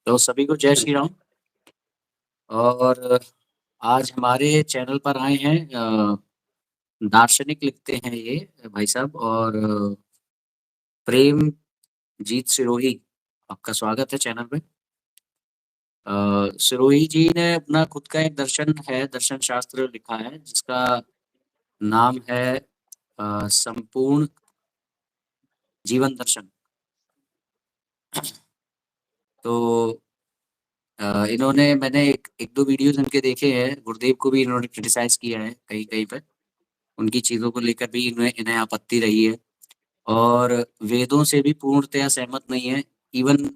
तो सभी को जय श्री राम। और आज हमारे चैनल पर आए हैं दार्शनिक लिखते हैं ये भाई साहब। और प्रेम जीत सिरोही, आपका स्वागत है चैनल पे। सिरोही जी ने अपना खुद का एक दर्शन है, दर्शन शास्त्र लिखा है जिसका नाम है संपूर्ण जीवन दर्शन। तो इन्होंने मैंने एक दो वीडियोस इनके देखे हैं, गुरुदेव को भी इन्होंने क्रिटिसाइज किया है कहीं कहीं पे। उनकी चीज़ों को लेकर भी इन्हें इन्हें आपत्ति रही है और वेदों से भी पूर्णतया सहमत नहीं है। इवन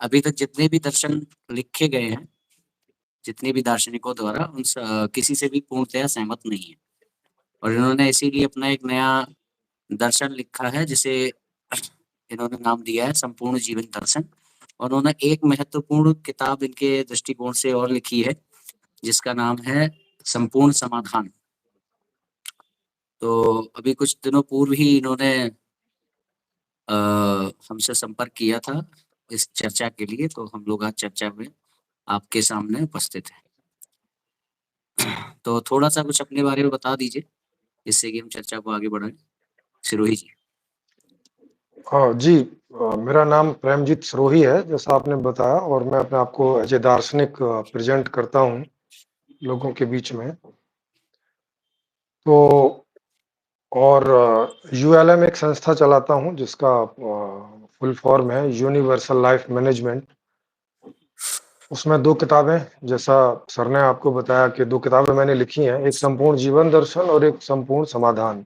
अभी तक जितने भी दर्शन लिखे गए हैं, जितने भी दार्शनिकों द्वारा किसी से भी पूर्णतया सहमत नहीं है। और इन्होंने इसीलिए अपना एक नया दर्शन लिखा है जिसे इन्होंने नाम दिया है संपूर्ण जीवन दर्शन। और उन्होंने एक महत्वपूर्ण किताब इनके दृष्टिकोण से और लिखी है जिसका नाम है संपूर्ण समाधान। तो अभी कुछ दिनों पूर्व ही इन्होंने अ, हमसे संपर्क किया था इस चर्चा के लिए, तो हम लोग आज चर्चा में आपके सामने उपस्थित हैं। तो थोड़ा सा कुछ अपने बारे में बता दीजिए जिससे कि हम चर्चा को आगे बढ़ाएं, सिरोही जी। हाँ जी। मेरा नाम प्रेमजीत सिरोही है, जैसा आपने बताया, और मैं अपने आप को एज ए दार्शनिक प्रेजेंट करता हूँ लोगों के बीच में। तो और यूएलएम एक संस्था चलाता हूँ जिसका फुल फॉर्म है यूनिवर्सल लाइफ मैनेजमेंट। उसमें 2 किताबें, जैसा सर ने आपको बताया कि 2 किताबें मैंने लिखी हैं, एक संपूर्ण जीवन दर्शन और एक संपूर्ण समाधान।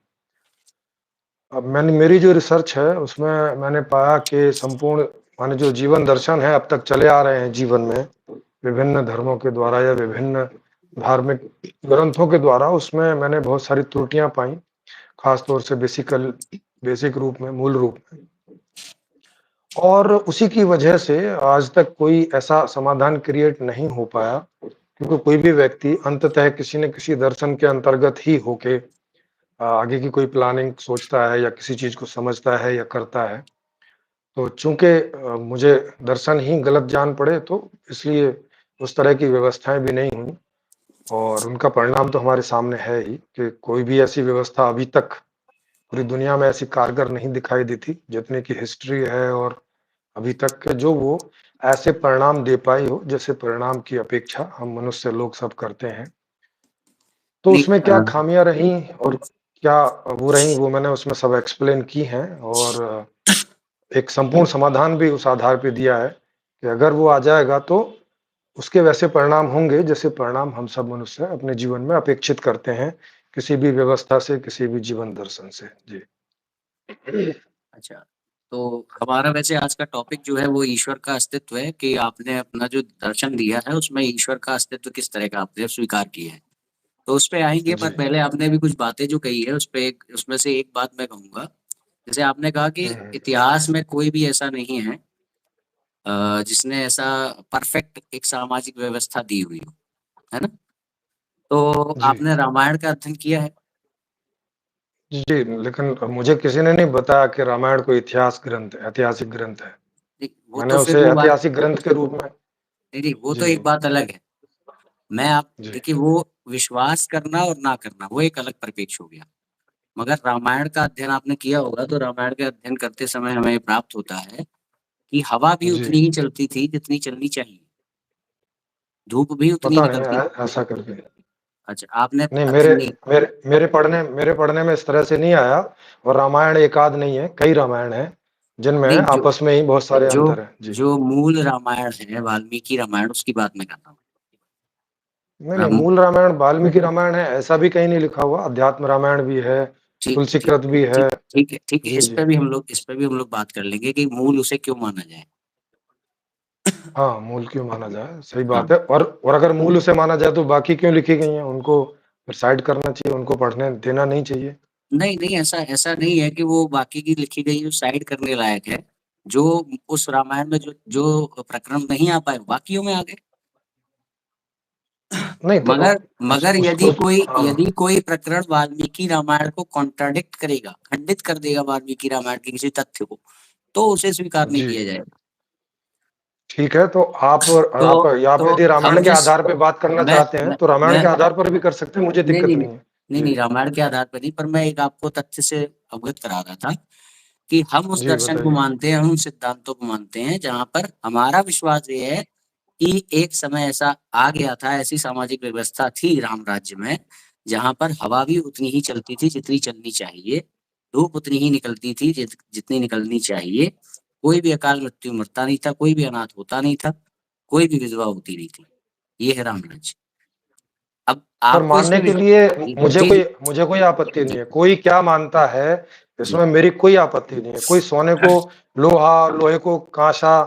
अब मेरी जो रिसर्च है उसमें मैंने पाया कि संपूर्ण माने जो जीवन दर्शन है अब तक चले आ रहे हैं जीवन में विभिन्न धर्मों के द्वारा या विभिन्न धार्मिक ग्रंथों के द्वारा, उसमें मैंने बहुत सारी त्रुटियां पाई, खास तौर से बेसिक रूप में, मूल रूप में। और उसी की वजह से आज तक कोई ऐसा समाधान क्रिएट नहीं हो पाया, क्योंकि कोई भी व्यक्ति अंततः किसी न किसी दर्शन के अंतर्गत ही होके आगे की कोई प्लानिंग सोचता है या किसी चीज को समझता है या करता है। तो चूंकि मुझे दर्शन ही गलत जान पड़े, तो इसलिए उस तरह की व्यवस्थाएं भी नहीं हुई। और उनका परिणाम तो हमारे सामने है ही कि कोई भी ऐसी व्यवस्था अभी तक पूरी दुनिया में ऐसी कारगर नहीं दिखाई दी थी जितने की हिस्ट्री है, और अभी तक के जो वो ऐसे परिणाम दे पाई हो जैसे परिणाम की अपेक्षा हम मनुष्य लोग सब करते हैं। तो नहीं उसमें क्या खामियां रही और क्या वो रही, वो मैंने उसमें सब एक्सप्लेन की हैं। और एक संपूर्ण समाधान भी उस आधार पे दिया है कि अगर वो आ जाएगा तो उसके वैसे परिणाम होंगे जैसे परिणाम हम सब मनुष्य अपने जीवन में अपेक्षित करते हैं, किसी भी व्यवस्था से, किसी भी जीवन दर्शन से। जी। अच्छा, तो हमारा वैसे आज का टॉपिक जो है वो ईश्वर का अस्तित्व है कि आपने अपना जो दर्शन दिया है उसमें ईश्वर का अस्तित्व किस तरह का आपने स्वीकार किया है। तो उस पे आएंगे, पर जी। पहले आपने भी कुछ बातें जो कही है उस पे उसमें से एक बात मैं कहूंगा। जैसे आपने कहा कि हम्म। इतिहास में कोई भी ऐसा नहीं है जिसने ऐसा परफेक्ट एक सामाजिक व्यवस्था दी हुई हो, है ना। तो जी। आपने रामायण का अध्ययन किया है। जी, लेकिन मुझे किसी ने नहीं बताया कि रामायण कोई इतिहास ग्रंथ है, ऐतिहासिक ग्रंथ है। नहीं, वो मैंने तो फिर उसे वो बात, ऐतिहासिक ग्रंथ के रूप में। नहीं नहीं, वो तो जी। एक बात अलग है। मैं आप जी। देखिए, वो विश्वास करना और ना करना वो एक अलग परिप्रेक्ष्य हो गया। मगर रामायण का अध्ययन आपने किया होगा तो रामायण का अध्ययन करते समय हमें प्राप्त होता है कि हवा भी जी। उतनी ही चलती थी जितनी चलनी चाहिए, धूप भी उतनी पता नहीं निकलती। ऐसा करके। अच्छा, आपने नहीं, अध्ययन मेरे नहीं। मेरे मेरे पढ़ने में इस तरह से नहीं आया। और रामायण एक आध नहीं है, कई रामायण है जिनमें नहीं, जो आपस में ही बहुत सारे जो अंतर हैं। जी। जो मूल रामायण है, वाल्मीकि रामायण, उसकी बात मैं कर रहा हूँ। नहीं नहीं, राम मूल रामायण वाल्मीकि रामायण है ऐसा भी कहीं नहीं लिखा हुआ, अध्यात्म रामायण भी है, ठीक ठीक तुलसीकृत भी है। ठीक ठीक है, ठीक है। जी। जी। इस पे भी हम लोग बात कर लेंगे कि मूल उसे क्यों माना जाए। हाँ, मूल क्यों माना जाए, सही हाँ, बात है। और अगर मूल उसे माना जाए तो बाकी क्यों लिखी गई हैं, उनको फिर साइड करना चाहिए, उनको पढ़ने देना नहीं चाहिए। नहीं नहीं, ऐसा ऐसा नहीं है कि वो बाकी की लिखी गई जो साइड करने लायक है। जो उस रामायण में जो जो प्रकरण नहीं आ पाए बाकियों में आ गए। नहीं तो मगर मगर हाँ। यदि कोई प्रकरण वाल्मीकि रामायण को कॉन्ट्राडिक्ट करेगा, खंडित कर देगा वाल्मीकि रामायण के किसी तथ्य को, तो उसे स्वीकार नहीं जी। किया जाएगा। ठीक है, तो आप तो आप तो यदि रामायण हम के जिस आधार पे बात करना मैं चाहते हैं, मैं तो रामायण मैं के आधार पर भी कर सकते हैं, मुझे नहीं, दिक्कत नहीं, नहीं नहीं। है। नहीं, जी। नहीं, रामायण के आधार पर नहीं, पर मैं एक आपको तथ्य से अवगत करा रहा था कि हम उस जी, दर्शन को बताइए। मानते हैं, हम उन सिद्धांतों को मानते हैं जहाँ पर हमारा विश्वास ये है कि एक समय ऐसा आ गया था, ऐसी सामाजिक व्यवस्था थी राम राज्य में, जहाँ पर हवा भी उतनी ही चलती थी जितनी चलनी चाहिए, धूप उतनी ही निकलती थी जितनी निकलनी चाहिए, कोई भी अकाल मृत्यु मरता नहीं था, कोई भी अनाथ होता नहीं था, कोई भी विधवा होती नहीं थी। ये है राम राज्य। अब पर आपको मानने इसमें के लिए जी, जी, मुझे कोई आपत्ति नहीं जी, है। कोई क्या मानता है, जी। इसमें मेरी कोई आपत्ति नहीं है। कोई सोने को लोहा, लोहे को काँसा,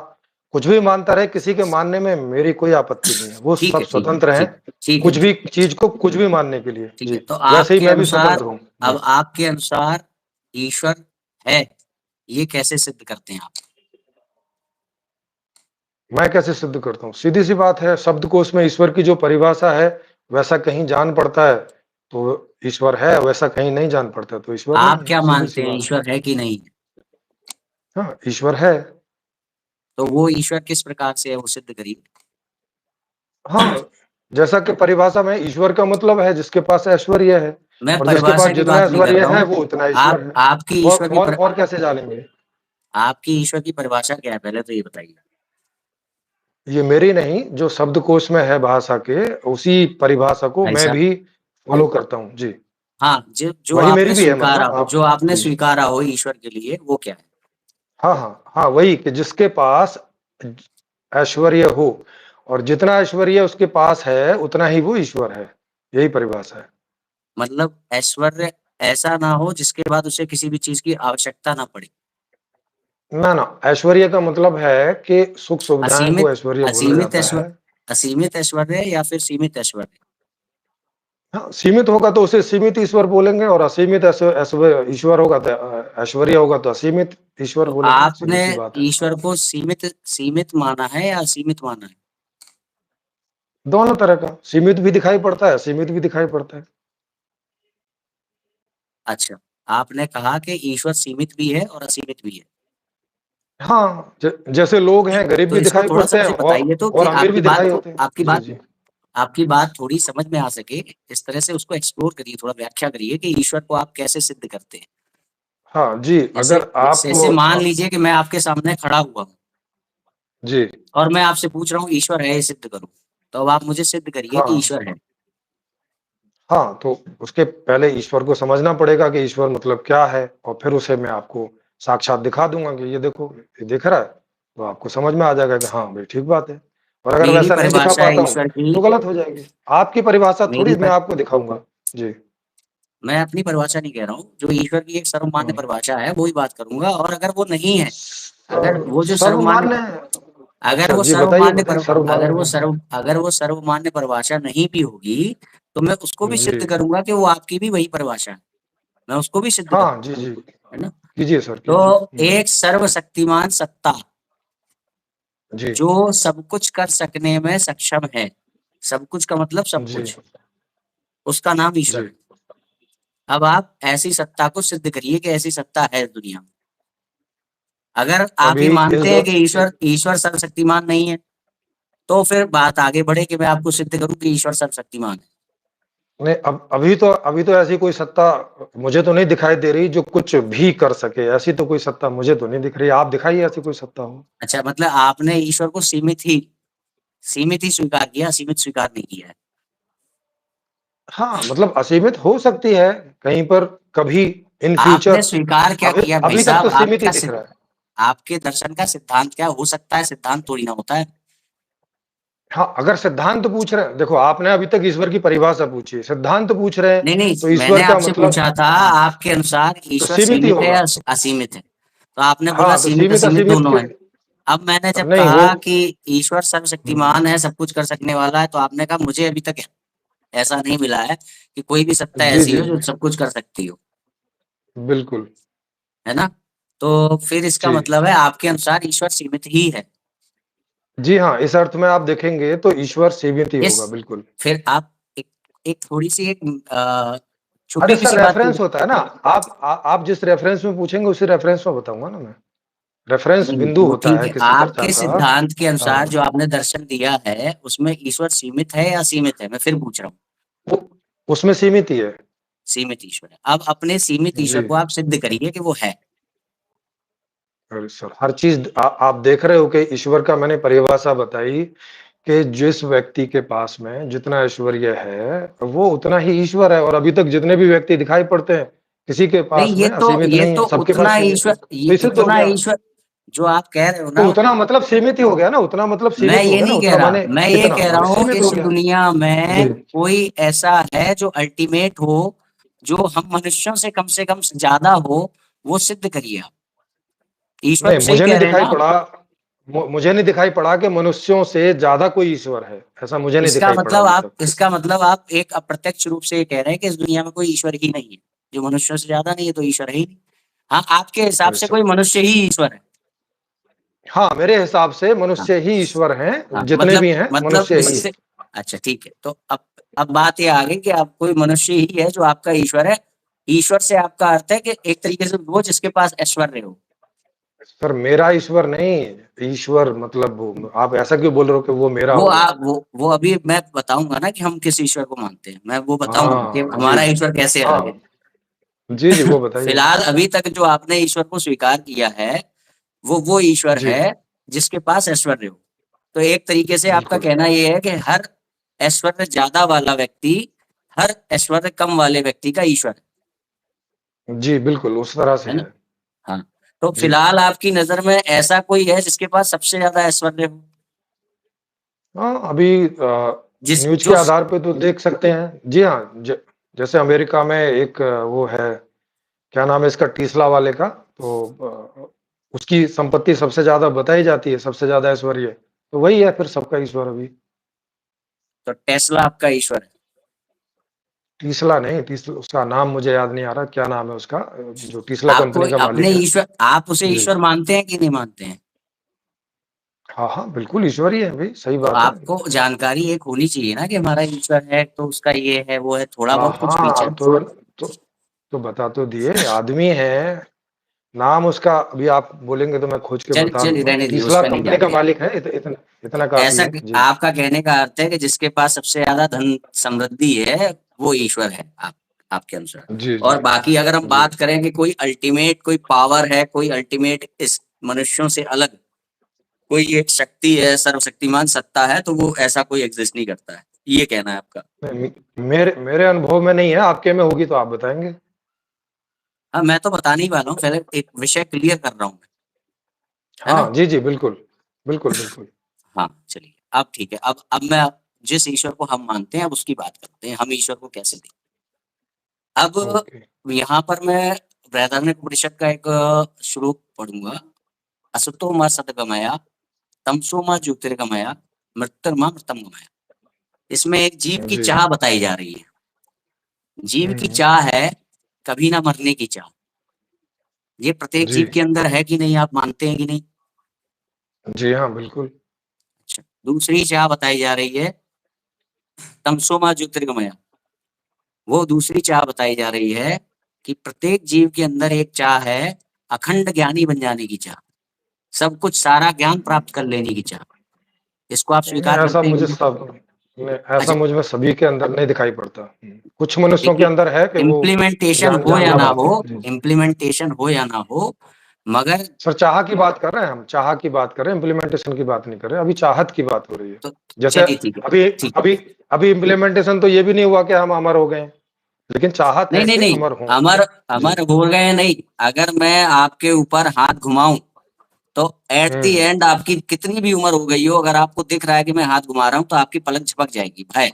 कुछ भी मानता रहे, किसी के मानने में मेरी कोई आपत्ति नहीं है। वो ठीक सब है, ठीक है, स्वतंत्र हैं, ठीक, ठीक है, कुछ भी चीज़ को कुछ भी मानने के लिए। ठीक है। जी, तो वैसे ही आपके मैं भी अनुसार, स्वतंत्र हूँ। अब आपके अनुसार ईश्वर है, ये कैसे सिद्ध करते हैं आप? मैं कैसे सिद्ध करता हूँ? सीधी-सी बात है, शब्दकोश में ईश्वर की जो परिभाषा है, वैसा कहीं जान पड़ता है, तो ईश्वर है, वैसा कहीं नहीं जान पड़ता, तो ईश्वर नहीं आप है, क्या सीधी-सी मानते हैं, बात है। ईश्वर है कि नहीं है? हाँ, ईश्वर है। तो वो ईश्वर किस प्रकार से है, वो सिद्ध करिए। हाँ, जैसा कि परिभाषा में ईश्वर का मतलब है जिसके पास ऐश्वर्य है, मैं और जिसके पास परिभाषा की जितना बात नहीं कर ऐश्वर्य रहा है, हूँ। वो उतना ईश्वर आप है। आपकी ईश्वर की और कैसे जानेंगे? आपकी ईश्वर की परिभाषा क्या है, पहले तो ये बताइए। ये मेरी नहीं, जो शब्दकोश में है भाषा के, उसी परिभाषा को मैं ऐसा, भी फ़ॉलो करता हूँ। जी, हाँ, जो वही मेरी आपने भी है स्वीकारा मतलब हो, आप। जो आपने जी। स्वीकारा हो ईश्वर के लिए, वो क्या है? हाँ, हाँ, हाँ, वही कि जिसके पास ज ऐश्वर्य हो, और जितना ऐश्वर्य उसके पास है, उतना ही वो ईश्वर है। यही परिभाषा है। मतलब ऐश्वर्य ऐसा ना हो जिसके बाद उसे किसी भी चीज की आवश्यकता ना पड़े। ना, ना, ऐश्वर्य का मतलब है कि सुख-सुविधाएँ को असीमित ऐश्वर्य बोला असीमित जाता ऐश्वर्य, है। असीमित ऐश्वर्य या फिर सीमित ऐश्वर्य? हाँ, सीमित होगा तो उसे सीमित ईश्वर बोलेंगे, और असीमित ईश्वर होगा तो ऐश्वर्य होगा तो असीमित ईश्वर तो बोलेंगे, आपने सीधी-सी बात है। ईश्वर को सीमित सीमित माना है या असीमित माना है? दोनों तरह का, सीमित भी दिखाई पड़ता है, असीमित भी दिखाई पड़ता है। अच्छा, आपने कहा कि ईश्वर सीमित भी है और असीमित भी है। हाँ, ज जैसे लोग हैं, गरीब तो भी इसको दिखाई थोड़ा-सा पड़ते हैं, मुझे बताइए तो और कि अमीर भी दिखाई होते हैं। जी, जी। आपकी बात थोड़ी समझ में आ सके, इस तरह से उसको एक्सप्लोर करिए, थोड़ा व्याख्या करिए कि ईश्वर को आप कैसे सिद्ध करते हैं? हाँ जी, जैसे अगर आप जैसे मान लीजिए कि मैं आपके सामने खड़ा हुआ हूँ जी, और मैं आपसे पूछ रहा हूँ ईश्वर है, ये सिद्ध करो। तो अब आप मुझे सिद्ध करिए कि हाँ। ईश्वर है। हाँ, तो उसके पहले ईश्वर को समझना पड़ेगा कि ईश्वर मतलब क्या है, और फिर उसे मैं आपको साक्षात दिखा दूँगा कि ये देखो, ये दिख रहा है, तो आपको समझ में आ जाएगा कि हाँ, भई ठीक बात है। और अगर मेरी वैसा नहीं दिखा परिभाषा है पाता हूँ, ईश्वर की, तो गलत हो जाएगी। आपकी परिभाषा मेरी थोड़ी मैं प आपको दिखाऊँगा। जी। मैं अपनी परिभाषा नहीं कह रहा हूँ, जो ईश्वर की एक सर्वमान्य हुँ। परिभाषा है, वो ही बात करूँगा और अगर वो नहीं है, अगर वो जो सर्वमान्य सर्वमान्य अगर अच्छा वो जी, बताइए, सर्वमान्य बताइए सर्वमान्य क्या है? अगर वो सर्वमान्य परिभाषा नहीं भी होगी, तो मैं उसको भी जी। सिद्ध करूँगा कि वो आपकी भी वही परिभाषा है। मैं उसको भी सिद्ध हाँ, करूँगा, जी, जी। है ना? कीजिए सर, कीजिए। तो एक सर्वशक्तिमान सत्ता, जी, जो सब कुछ कर सकने में सक्षम है, सब कुछ का मतलब सब जी, कुछ, उसका नाम ईश्वर जी। है। अब आप ऐसी सत्ता को सिद्ध करिए कि ऐसी सत्ता है दुनिया में। अगर आप अभी ये इस मानते दौ हैं कि ईश्वर ईश्वर सर्वशक्तिमान नहीं है, तो फिर बात आगे बढ़े कि मैं आपको सिद्ध करूँ कि ईश्वर सर्वशक्तिमान है। नहीं, अब अभी तो ऐसी कोई सत्ता मुझे तो नहीं दिखाई दे रही जो कुछ भी कर सके, ऐसी तो कोई सत्ता मुझे तो नहीं दिख रही। आप दिखाइए ऐसी कोई सत्ता हो। अच्छा, मतलब आपने ईश्वर को सीमित ही स्वीकार किया, असीमित स्वीकार नहीं किया है। हाँ, मतलब असीमित हो सकती है, कहीं पर कभी इन आपने फ्यूचर। स्वीकार क्या अभी किया भाई अभी तक साहब? तो सीमित ही दिख रहा है। आपके दर्शन का सिद्धांत क्या हो सकता है? सिद्धांत थोड़ी ना होता है। हाँ, अगर सिद्धांत पूछ रहे हैं, देखो आपने अभी तक ईश्वर की परिभाषा पूछी है, सिद्धांत पूछ रहे हैं, नहीं, नहीं, तो मैंने ईश्वर का आपसे मतलब पूछा था आपके अनुसार तो ईश्वर सीमित ही सीमित है होगा। या असीमित है? तो आपने बोला हाँ, तो सीमित सीमित असीमित असीमित दोनों के है। अब मैंने जब नहीं वो कहा कि ईश्वर हुँ, सर्वशक्तिमान है, सब कुछ कर सकने वाला है, तो आपने कहा मुझे अभी तक ऐसा नहीं मिला है कि कोई भी सत्ता जी, ऐसी जी, हो जो सब कुछ कर सकती हो, बिल्कुल। है ना? तो फिर इसका जी। मतलब है आपके अनुसार ईश्वर सीमित ही है। जी हाँ, इस अर्थ में आप देखेंगे तो ईश्वर सीमित ही इस होगा, बिल्कुल। फिर आप एक एक थोड़ी-सी एक अरे छोटी-सी सर, सी बात रेफ़रेंस होता है ना, आप जिस रेफ़रेंस में पूछेंगे उसी रेफ़रेंस में बताऊँगा ना मैं। रेफरेंस नहीं, बिंदु वो होता ठीक है है। किसी चर्चा आपके का। सिद्धांत के अनुसार हाँ, जो आपने दर्शन दिया है, उसमें ईश्वर सीमित है या असीमित है? मैं फिर पूछ रहा हूँ। वो उसमें सीमित ही है। सीमित ईश्वर है। अब अपने सीमित ईश्वर जी। को आप सिद्ध करिए कि वो है। अरे सर, हर चीज़ आप देख रहे हो कि ईश्वर का मैंने परिभाषा बताई कि जिस व्यक्ति के पास में जितना ऐश्वर्य है, वो उतना ही ईश्वर है, और अभी तक जितने भी व्यक्ति दिखाई पड़ते हैं, किसी के नहीं, पास में असीमित ये नहीं तो है, सबके उतना पास सीमित है। ईश्वर, तो ये ये सिद्ध हो इतना गया। ईश्वर जो आप कह रहे हो तो ना, उतना मतलब सीमित ही हो गया ना, उतना मतलब मैं सीमित हो ये गया ना, नहीं कह उतना रहा। माने मैं ये कितना कह रहा माने हूँ सीमित इस हो गया। दुनिया जी। में कोई ऐसा है जो अल्टीमेट हो, जो हम मनुष्यों से कम ज्यादा हो, वो सिद्ध करिए आप। ईश्वर नहीं, सही मुझे कह नहीं रहे हैं दिखाई ना आप? पड़ा। मुझे नहीं दिखाई पड़ा कि मनुष्यों से ज़्यादा कोई ईश्वर है, ऐसा मुझे नहीं दिखाई पड़ा अभी तक। इसका मतलब आप एक अप्रत्यक्ष रूप से ये कह रहे हैं कि इस दुनिया में कोई ईश्वर ही नहीं है। जो मनुष्यों से ज्यादा नहीं है तो ईश्वर है ही नहीं। हाँ, आपके हिसाब से ऐसा कोई मनुष्य ही ईश्वर है। हाँ, मेरे हिसाब से हाँ, मनुष्य ही ईश्वर हैं, हाँ, जितने भी हैं मतलब मनुष्य ही हैं। इससे अच्छा ठीक है। तो अब बात ये आ गई कि आप कोई मनुष्य ही है जो आपका ईश्वर है। ईश्वर से आपका अर्थ है कि एक तरीके से वो जिसके पास ऐश्वर्य हो। सर, मेरा ईश्वर नहीं, ईश्वर मतलब आप ऐसा क्यों बोल रहे हो कि वो मेरा वो हो गया? आप वो अभी मैं बताऊंगा ना कि हम किस ईश्वर को मानते हैं। मैं वो बताऊंगा कि हाँ, जी, हमारा ईश्वर कैसे अलग है। हाँ। जी, जी, वो बताइए। फिलहाल अभी तक जो आपने ईश्वर को स्वीकार किया है, वो ईश्वर जी, है जिसके पास ऐश्वर्य हो। तो एक तरीके से आपका बिल्कुल। कहना ये है कि हर ऐश्वर्य ज्यादा वाला व्यक्ति हर ऐश्वर्य कम वाले व्यक्ति का ईश्वर जी, बिल्कुल, उस तरह से है ना? है। हाँ। तो जी। फिलहाल आपकी नजर में ऐसा कोई है जिसके पास सबसे ज्यादा ऐश्वर्य हो? हाँ, अभी जिस न्यूज़ के जो आधार पे तो देख सकते हैं। जी हाँ, जैसे अमेरिका में एक वो है, क्या नाम है इसका, टेस्ला वाले का, तो उसकी संपत्ति सबसे ज़्यादा बताई जाती है, सबसे ज़्यादा ऐश्वर्य। तो वही है फिर सबका ईश्वर अभी। तो टेस्ला आपका ईश्वर है। टेस्ला नहीं, टेस्ला उसका नाम मुझे याद नहीं आ रहा, क्या नाम है उसका, जो टेस्ला आपको कंपनी का अपने मालिक है। ईश्वर आप उसे जी। ईश्वर मानते हैं कि नहीं मानते हैं? हाँ, हाँ, बिल्कुल ईश्वर ही है भई, सही तो बात है। आपको जानकारी एक होनी चाहिए ना कि हमारा ईश्वर है तो उसका ये है वो है, थोड़ा बहुत कुछ हाँ, फीचर। तो तो बता तो दिए, आदमी है, नाम उसका अभी आप बोलेंगे तो मैं खोज के चल बता चल दूँगा। रहने दीजिए, उस टेस्ला पर नहीं कंपनी का जाते। मालिक है, इतना तो इतना काफ़ी ऐसा है। जी। आपका कहने का अर्थ है कि जिसके पास सबसे ज्यादा धन समृद्धि है वो ईश्वर है, आपके अनुसार। जी, जी। और बाकी अगर हम जी। बात करें कि कोई अल्टीमेट कोई पावर है, कोई अल्टीमेट इस मनुष्यों से अलग कोई एक शक्ति है, सर्वशक्तिमान सत्ता है, तो वो ऐसा कोई एग्जिस्ट नहीं करता है, ये कहना है आपका? नहीं, मेरे मेरे अनुभव में नहीं है, आपके में होगी तो आप बताएँगे। हाँ, मैं तो बताने ही वाला हूँ, पहले एक विषय क्लियर कर रहा हूँ मैं, है ना? हाँ, जी, जी, बिल्कुल। बिल्कुल, बिल्कुल। हाँ, चलिए अब ठीक है। अब मैं जिस ईश्वर को हम मानते हैं अब उसकी बात करते हैं, हम ईश्वर को कैसे देखते हैं। ओके। अब यहाँ पर मैं बृहदारण्यकोपनिषद का एक श्लोक पढ़ूंगा। असतो मा सद्गमया, तमसो मा ज्योतिर्गमया, मृत्युर्मा मृतम गमया। इसमें एक जीव की जी। चाह बताई जा रही है। जीव की हुँ। चाह है कभी ना मरने की चाह। ये प्रत्येक जी। जीव के अंदर है कि नहीं, आप मानते हैं कि नहीं? जी हाँ, बिल्कुल। अच्छा, दूसरी चाह बताई जा रही है तमसो मा ज्योतिर्गमया। वो दूसरी चाह बताई जा रही है कि प्रत्येक जीव के अंदर एक चाह है अखंड ज्ञानी बन जाने की चाह, सब कुछ सारा ज्ञान प्राप्त कर लेने की चाह। इसको आप नहीं, स्वीकार करते हैं कि नहीं? ऐसा अच्छा, मुझ में सभी के अंदर नहीं दिखाई पड़ता। कुछ मनुष्यों के देखिए, अंदर है कि वो इम्प्लीमेंटेशन ज्ञान हो या जानना ना हो, चाहते हैं। जी। इम्प्लीमेंटेशन हो या ना हो, मगर सर, चाह की बात कर रहे हैं हम, चाह की बात कर रहे हैं, इम्प्लीमेंटेशन की बात नहीं कर रहे, अभी चाहत की बात हो रही है। तो जैसे चलिए ठीक है, अभी ठीक। अभी अभी इम्प्लीमेंटेशन तो ये भी नहीं हुआ कि हम अमर हो गए हैं, लेकिन चाहत नहीं है नहीं कि नहीं, अमर हों। अमर जी। अमर हो गए नहीं। अगर मैं आपके ऊपर हाथ घुमाऊं तो एट द हुँ। एंड आपकी कितनी भी उम्र हो गई हो, अगर आपको दिख रहा है कि मैं हाथ घुमा रहा हूं तो आपकी पलक झपक जाएगी। भय,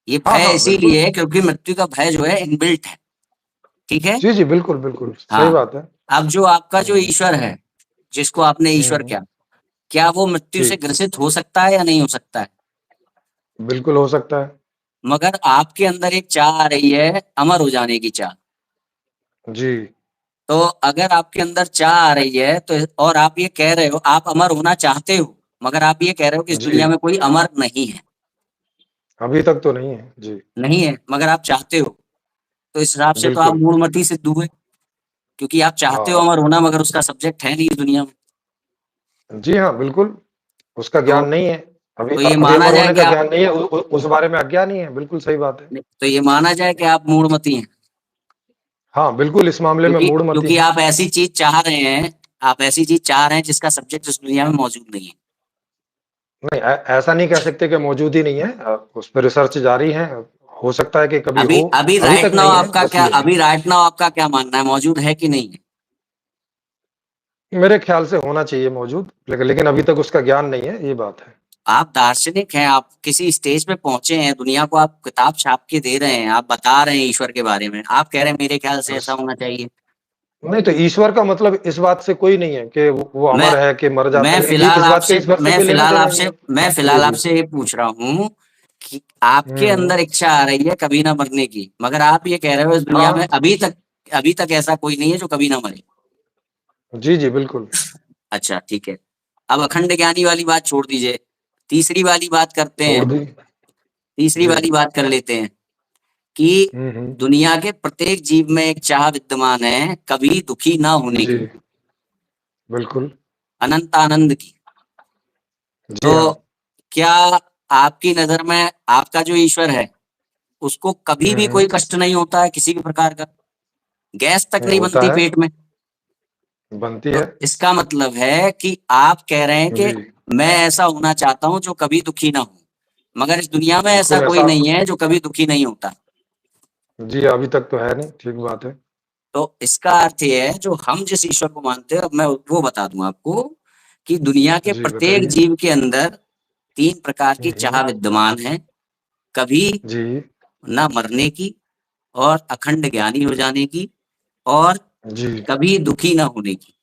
ये हाँ, भय हाँ, बिल्कुल। इसीलिए है क्योंकि मृत्यु का भय जो है इनबिल्ट है। ठीक है। जी, जी, बिल्कुल, बिल्कुल, सही हाँ। बात है। अब जो आपका जो हुँ, ईश्वर है, जिसको आपने ईश्वर हुँ, क्या वो मृत्यु जी, से ग्रसित हो सकता है या नहीं हो सकता है? बिल्कुल हो सकता है। मगर आपके अंदर एक चाह आ रही है अमर हो जाने की चाह। जी। तो अगर आपके अंदर चाह आ रही है तो, और आप ये कह रहे हो आप अमर होना चाहते हो, मगर आप ये कह रहे हो कि इस जी, दुनिया में कोई अमर नहीं है, अभी तक तो नहीं है। जी, नहीं है, मगर आप चाहते हो, तो इस हिसाब से तो आप बिल्कुल। मूढ़मती सिद्ध हुए। क्योंकि आप चाहते हो हाँ। अमर होना, मगर उसका सब्जेक्ट है नहीं इस दुनिया में। जी हाँ, बिल्कुल, उसका तो ज्ञान नहीं है। अभी तो ये अभी माना अमर जाए होने कि का आप ज्ञान नहीं है, उस बारे में अज्ञान ही है, बिल्कुल सही बात है। तो ये माना जाए कि आप मूढ़मती हैं। हाँ, बिल्कुल इस मामले में क्योंकि मूढ़मति क्योंकि हूँ। आप ऐसी चीज चाह रहे हैं, आप ऐसी चीज चाह रहे हैं जिसका सब्जेक्ट इस दुनिया में मौजूद नहीं है। नहीं, ऐसा नहीं कह सकते कि मौजूद ही नहीं है, उस पे रिसर्च जारी है, हो सकता है कि कभी अभी हो, अभी अभी तक नहीं है, इसलिए। राइट नाउ आपका क्या मानना है, मौजूद है कि नहीं है? मेरे ख्याल से होना चाहिए मौजूद, लेकिन अभी तक उसका ज्ञान नहीं है, ये बात है। आप दार्शनिक हैं, आप किसी स्टेज पे पहुंचे हैं, दुनिया को आप किताब छाप के दे रहे हैं, आप बता रहे हैं ईश्वर के बारे में, आप कह रहे हैं मेरे ख्याल से बस ऐसा होना चाहिए। नहीं तो ईश्वर का मतलब इस बात से कोई नहीं है कि वो मैं अमर है कि मर जाता मैं है, फिलहाल इस बात का आपसे ईश्वर से मैं कोई फिलहाल लेना-देना नहीं आपसे है। मैं जी, फिलहाल जी। आपसे ये पूछ रहा हूँ कि आपके हुँ। अंदर इच्छा आ रही है कभी ना मरने की, मगर आप ये कह रहे हो इस दुनिया में हाँ। अभी तक ऐसा कोई नहीं है जो कभी ना मरे। जी, जी, बिल्कुल। अच्छा, ठीक है। अब अखंड ज्ञानी वाली बात छोड़ दीजिए, तीसरी वाली बात करते छोड़ हैं। दी। तीसरी जी। वाली बात कर लेते हैं कि हुँ, हुँ। दुनिया के प्रत्येक जीव में एक चाह विद्यमान है कभी दुखी ना होने जी, की, बिल्कुल। अनंत आनंद की। जी तो हाँ। क्या आपकी नजर में आपका जो ईश्वर है उसको कभी हुँ, भी हुँ। कोई कष्ट नहीं होता है किसी भी प्रकार का? गैस तक नहीं नहीं होता बनती है, पेट में। बनती तो है। इसका मतलब है कि आप कह रहे हैं कि जी, मैं ऐसा होना चाहता हूं जो कभी दुखी ना हो, मगर इस दुनिया में ऐसा बिल्कुल कोई ऐसा। नहीं है जो कभी दुखी नहीं होता। जी, अभी तक तो है नहीं, ठीक बात है। तो इसका अर्थ ये है, जो हम जिस ईश्वर को मानते हैं, अब मैं वो बता दूं आपको कि दुनिया के जी, प्रत्येक बताइए। जीव के अंदर तीन प्रकार की हुँ, चाह हुँ। विद्यमान है, कभी जी, ना मरने की, और अखंड ज्ञानी हो जाने की, और जी, कभी दुखी ना होने की।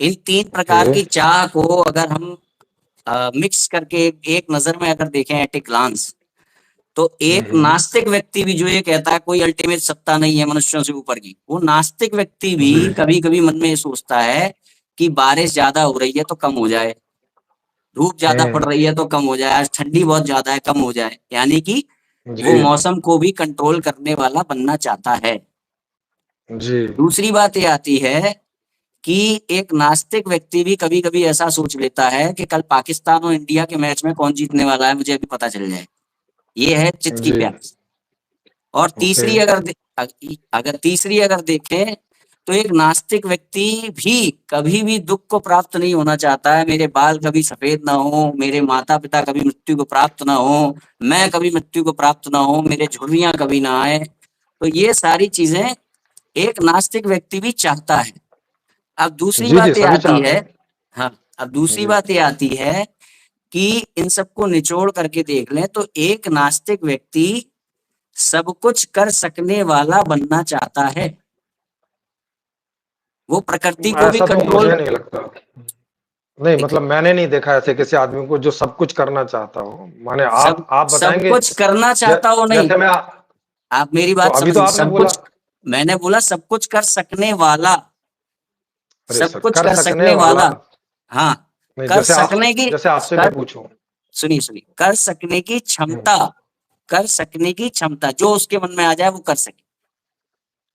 इन तीन ओके। प्रकार की चाह को अगर हम मिक्स करके एक नजर में अगर देखें एट ए ग्लांस, तो हुँ, एक हुँ। नास्तिक व्यक्ति भी जो ये कहता है कोई अल्टीमेट सत्ता नहीं है मनुष्यों से ऊपर की, वो नास्तिक व्यक्ति भी जी, कभी कभी मन में ये सोचता है कि बारिश ज्यादा हो रही है तो कम हो जाए, धूप ज्यादा पड़ हुँ। रही है तो कम हो जाए, आज ठंडी बहुत ज्यादा है कम हो जाए, यानी कि वो जी, मौसम को भी कंट्रोल करने वाला बनना चाहता है। जी। दूसरी बात ये आती है कि एक नास्तिक व्यक्ति भी कभी कभी ऐसा सोच लेता है कि कल पाकिस्तान और इंडिया के मैच में कौन जीतने वाला है मुझे अभी पता चल जाए। ये है चित्त की जी, प्यास। और ओके। अगर तीसरी अगर देखें, तो एक नास्तिक व्यक्ति भी कभी भी दुख को प्राप्त नहीं होना चाहता है, मेरे बाल कभी सफेद ना हो, मेरे माता पिता कभी मृत्यु को प्राप्त ना हो, मैं कभी मृत्यु को प्राप्त ना हो, मेरे झुर्रियां कभी ना आए। तो ये सारी चीजें एक नास्तिक व्यक्ति भी चाहता है। अब दूसरी जी, जी, बात ये सभी आती चाहते है, हैं। हाँ, अब दूसरी जी, बात ये आती है कि इन सबको निचोड़ करके देख लें तो एक नास्तिक व्यक्ति सब कुछ कर सकने वाला बनना चाहता है, वो प्रकृति को भी ऐसा तो कंट्रोल। मुझे नहीं लगता। नहीं देखिए, मतलब मैंने नहीं देखा ऐसे किसी आदमी को जो सब कुछ करना चाहता हो। माने सब आप सब बताएँगे कुछ करना ज चाहता हो नहीं, जैसे मैं आप मेरी तो बात अभी तो समझिए, आपने सब बोला। कुछ, मैंने बोला सब कुछ कर सकने वाला, अरे सब सर, कुछ कर कर सकने सकने वाला। वाला। हाँ, नहीं, कर सकने की, जैसे आपसे मैं कर पूछूँ। सुनिए सुनिए, कर सकने की हुँ। क्षमता, कर सकने की क्षमता जो उसके मन में आ जाए वो कर सके।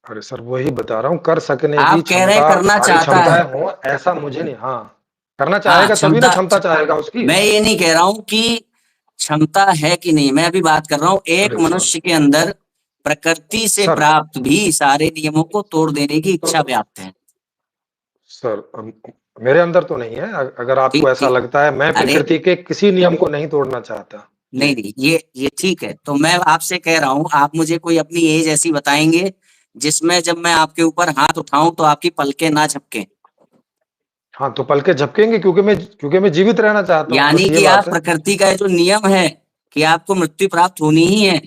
अरे सर, वही बता रहा हूँ, कर सकने की आप कह रहे हैं क्षमता, करना सारी चाहता है, क्षमताएँ हों, ऐसा मुझे नहीं। हाँ, करना हाँ चाहेगा तभी ना क्षमता, क्षमता चाहेगा उसकी। मैं ये नहीं कह रहा हूं कि क्षमता है कि नहीं, मैं अभी बात कर रहा हूं एक अरे सर, मनुष्य के अंदर प्रकृति से सर, प्राप्त भी सारे नियमों को तोड़ देने की इच्छा तो व्याप्त है। सर मेरे अंदर तो नहीं है। अगर आपको ठीक ऐसा ठीक, लगता है, मैं अरे प्रकृति के किसी नियम को नहीं तोड़ना चाहता। नहीं जी। नहीं, ये ठीक है, तो मैं आपसे कह रहा हूं आप मुझे कोई अपनी एज ऐसी बताएंगे जिसमें जब मैं आपके ऊपर हाथ उठाऊं तो आपकी पलकें ना झपके, हाँ, तो पलके झपकेंगे क्योंकि मैं जीवित रहना चाहता हूँ, यानी बस ये कि बात आप है। प्रकृति का जो नियम है कि आपको मृत्यु प्राप्त होनी ही है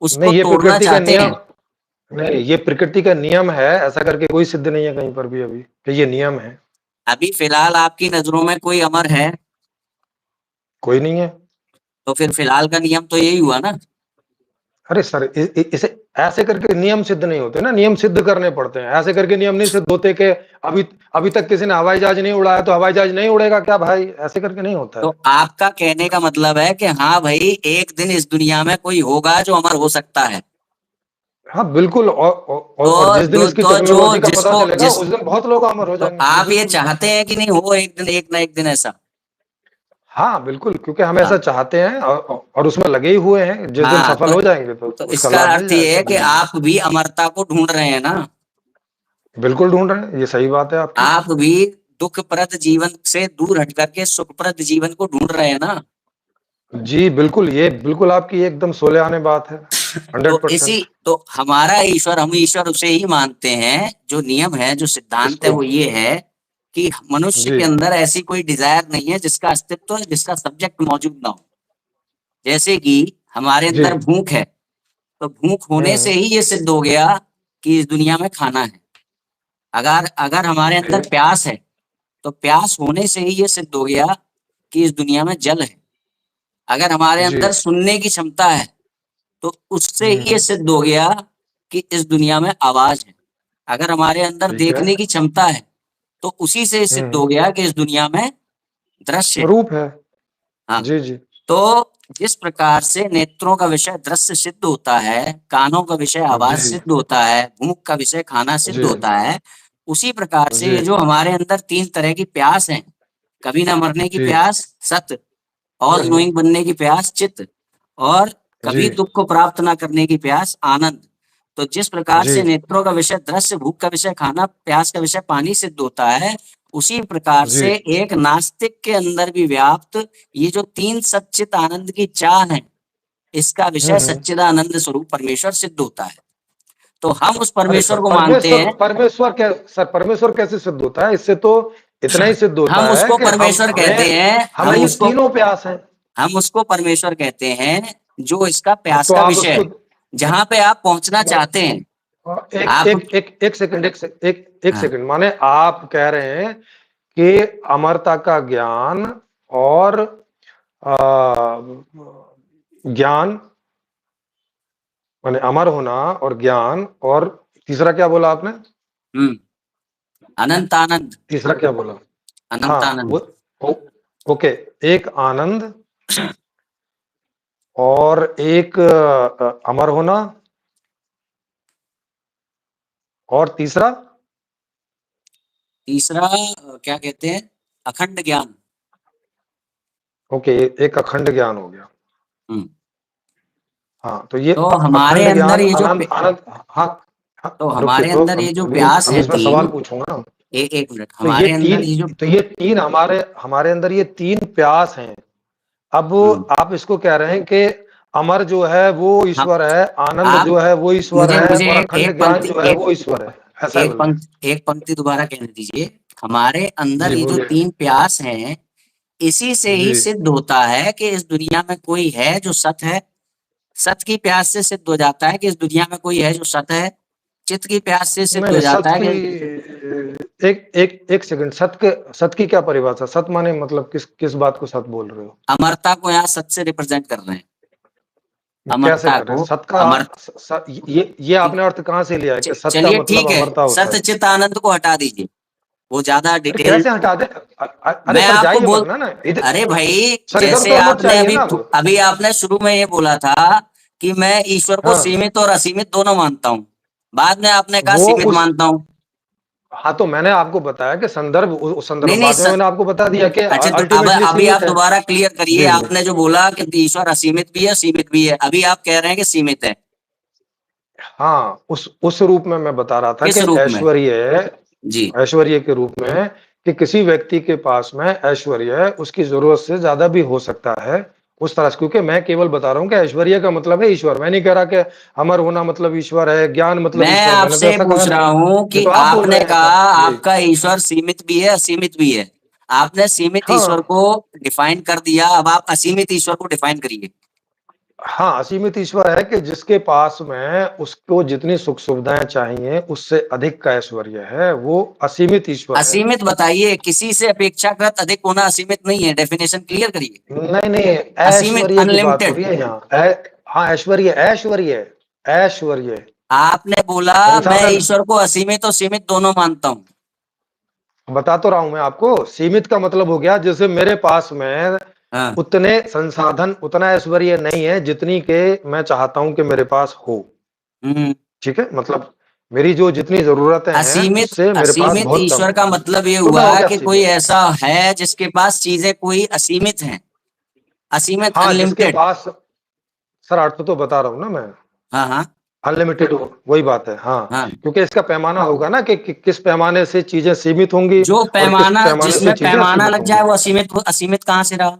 उसको नहीं, ये तोड़ना प्रकृति का चाहते हैं। नियम नहीं, ये प्रकृति का नियम है, ऐसा करके कोई सिद्ध नहीं है कहीं पर भी अभी कि ये नियम है। अभी फिलहाल आपकी नजरों में कोई अमर है, कोई नहीं है। तो फिर फिलहाल का नियम तो यही हुआ ना। अरे सर, इसे ऐसे करके नियम सिद्ध नहीं होते ना, नियम सिद्ध करने पड़ते हैं। ऐसे करके नियम नहीं सिद्ध होते कि अभी अभी तक किसी ने हवाई जहाज नहीं उड़ाया तो हवाई जहाज नहीं उड़ेगा क्या भाई? ऐसे करके नहीं होता तो है। आपका कहने का मतलब है कि हाँ भाई, एक दिन इस दुनिया में कोई होगा जो अमर हो सकता है। हाँ, बिल्कुल और तो जिस दिन इसकी जो टेक्नोलॉजी का पता जिसको चलेगा, जिस उस दिन बहुत लोग अमर हो तो जाएँगे। जी, आप ये बिल्कुल, बिल्कुल। चाहते हैं कि नहीं हो एक दिन, एक ना एक दिन ऐसा? हाँ, बिल्कुल, क्योंकि हम हाँ, ऐसा चाहते हैं और उसमें लगे ही हुए हैं। जिस दिन हाँ, सफल हो जाएँगे तो तो उसका इसका लाभ मिल अर्थ ये जाएगा। है कि जी, जी। आप भी अमरता को ढूंढ रहे हैं ना। बिल्कुल ढूँढ रहे हैं, ये सही बात है आपकी। आप भी दुखप्रद जीवन से दूर हट करके सुखप्रद जीवन को ढूंढ रहे हैं ना। जी, बिल्कुल, ये बिल्कुल आपकी एकदम सोले-आने बात है, तो 100%। हमारा ईश्वर, हम ईश्वर उसे ही मानते हैं, जो नियम है, जो सिद्धांत है किसको? वो ये है कि मनुष्य जी, के अंदर ऐसी कोई डिजायर नहीं है जिसका अस्तित्व, जिसका सब्जेक्ट मौजूद ना हो। जैसे कि हमारे जी। अंदर भूख है, तो भूख हुँ, होने से हुँ। ही ये सिद्ध हो गया कि इस दुनिया में खाना है। अगर अगर हमारे ओके। अंदर प्यास है, तो प्यास होने से ही ये सिद्ध हो गया कि इस दुनिया में जल है। अगर हमारे जी। अंदर सुनने की क्षमता है, तो उससे हुँ, ही ये हुँ। सिद्ध हो गया कि इस दुनिया में आवाज है। अगर हमारे अंदर ठीक है। देखने की क्षमता है, तो उसी से हुँ, सिद्ध हो हुँ। गया कि इस दुनिया में दृश्य है। रूप है। हाँ, जी, जी। तो जिस प्रकार से नेत्रों का विषय दृश्य सिद्ध होता है, कानों का विषय आवाज जी, सिद्ध होता है, भूख का विषय खाना सिद्ध जी, होता है, उसी प्रकार से जी, ये जो हमारे अंदर 3 तरह की प्यास है, कभी ना मरने की जी। प्यास सत, हुँ, ऑल हुँ। नोइंग बनने की प्यास चित्त, और जी, कभी दुःख को प्राप्त ना करने की प्यास आनंद। तो जिस प्रकार जी, से नेत्रों का विषय दृश्य, भूख का विषय खाना, प्यास का विषय पानी सिद्ध होता है, उसी प्रकार जी। से एक नास्तिक के अंदर भी व्याप्त ये जो 3 सच्चित आनंद की चाह है, इसका हुँ, विषय हुँ। सच्चिदानंद स्वरूप परमेश्वर सिद्ध होता है। तो हम उस अरे परमेश्वर सर, को मानते हैं। परमेश्वर कैसे सिद्ध होता है? इससे तो इतना ही सिद्ध हम होता है उसको कि परमेश्वर कहते हैं, हमें ये तीनों प्यास हैं। हम उसको परमेश्वर कहते हैं, जो इसका हाँ, प्यास तो का आप विषय उसको है। जहाँ पे आप पहुँचना चाहते हैं, एक आप। एक एक एक सेकंड एक हाँ, सेकंड माने आप कह रहे हैं कि अमरता का ज्ञान और अ, ज्ञान माने अमर होना और ज्ञान और तीसरा क्या बोला आपने? हुँ, अनंतानंद, तीसरा क्या बोला? हाँ, वो अनंतानंद। ओ ओके, एक आनंद और एक अमर होना और तीसरा? तीसरा क्या कहते हैं? अखंड ज्ञान। ओके, एक अखंड ज्ञान हो गया। हुँ, हाँ, तो ये तो हमारे अखंड अंदर ज्ञान ये जो अनंत आनंद हाँ, हाँ, तो रुकिए हमारे तो अंदर ये जो अभी प्यास अभी है इसमें सवाल 3। पूछूँगा ना। एक मिनट, हमारे अंदर ये जो। तो ये 3 हमारे हमारे अंदर ये 3 प्यास हैं। अब हुँ, आप इसको कह रहे हैं कि अमर जो है वो हम ईश्वर है, आनंद आप जो है वो ईश्वर मुझे है मुझे और एक अखंड ज्ञान पंक्ति जो है एक वो ईश्वर है। ऐसा है एक बोलिए। पंक्ति एक पंक्ति दोबारा कहने दीजिए। हमारे अंदर जी, ये जो बोलिए। 3 प्यास हैं, इसी से जी। ही सिद्ध होता है कि इस दुनिया में कोई है जो सत है। सत की प्यास से सिद्ध हो जाता है कि इस दुनिया में कोई है जो सत है। चित्त की प्यास से सिद्ध नहीं, हो नहीं, जाता है कि एक सेकंड सत की क्या परिभाषा? सत माने मतलब किस बात को सत बोल रहे हो? अमरता को यहाँ सत से रिप्रेजेंट कर रहे हैं। कैसे अमरता कर रहे को हैं? सत का अमर स स ये आपने अर्थ कहाँ से लिया है कि सत का चलिए मतलब ठीक है, अमरता होता सत है? चित आनंद को हटा दीजिए, वो ज्यादा अरे डिटेल। कैसे हटा दें? अरे मैं सर आपको जाइए मत बोल ना इधर अरे भाई, सर इधर जैसे तो मत आपने जाइए ना अब। अभी आपने शुरू में ये बोला था कि मैं ईश्वर को हाँ, सीमित और असीमित दोनों मानता हूँ। बाद में आपने कहा वो सीमित उस मानता हूँ। हाँ, तो मैंने आपको बताया कि उस नहीं संदर्भ नहीं बाद में मैंने आपको बता दिया कि अच्छा, तो अब अल्टीमेटली अभी आप सीमित है। दोबारा क्लियर करिए। जी, जी। आपने जो बोला कि ईश्वर असीमित भी है, सीमित भी है, अभी आप कह रहे हैं कि सीमित है। हाँ, उस रूप में मैं बता रहा था कि किस रूप में? जी। ऐश्वर्य के रूप में कि किसी व्यक्ति के पास में ऐश्वर्य उसकी ज़रूरत से ज़्यादा भी हो सकता है, उस तरह से क्योंकि मैं केवल बता रहा हूँ कि ऐश्वर्य का मतलब है ईश्वर। मैं नहीं कह रहा कि अमर होना मतलब ईश्वर है, ज्ञान मतलब मैं ईश्वर, मैंने तो आपसे ऐसा कहा पूछ रहा नहीं। हूं ये कि तो आप बोल आपने रहे हैं ऐसा। कहा जी। आपका ईश्वर सीमित भी है, असीमित भी है। आपने सीमित ईश्वर हाँ। को डिफाइन कर दिया, अब आप असीमित ईश्वर को डिफाइन करिए। हाँ, असीमित ईश्वर है कि जिसके पास में उसको जितनी सुख-सुविधाएँ चाहिए, उससे अधिक का ऐश्वर्य है, वो असीमित ईश्वर है। असीमित बताइए, किसी से अपेक्षाकृत अधिक होना असीमित नहीं है, डेफिनेशन क्लियर करिए। नहीं, नहीं, असीमित ऐश्वर्य की बात हो अनलिमिटेड। रही है यहाँ। हाँ, ऐश्वर्य। आपने बोला मैं संसाधन ईश्वर को असीमित और सीमित दोनों मानता हूं। बता तो रहा हूँ मैं आपको, सीमित का मतलब हो गया जैसे मेरे पास में हाँ। उतने संसाधन, उतना ऐश्वर्य नहीं है जितनी के मैं चाहता हूँ कि मेरे पास हो। हम्म। ठीक है? मतलब मेरी जो जितनी ज़रूरतें हैं, असीमित उससे मेरे पास असीमित बहुत कम ईश्वर है। का मतलब ये तो मैं हो हुआ गया कि कोई सीमित। ऐसा है जिसके पास चीजें कोई असीमित हैं, असीमित, हाँ, जिसके अनलिमिटेड। पास सर अर्थ तो बता रहा हूँ ना मैं, हाँ हाँ अनलिमिटेड हो, वही बात है, हाँ। हाँ। क्योंकि इसका पैमाना होगा ना कि किस पैमाने से चीज़ें सीमित होंगी जो और किस पैमाना, पैमाने से जिसमें चीज़ें पैमाना असीमित लग जाए होंगी। वो असीमित, वो असीमित कहाँ से रहा?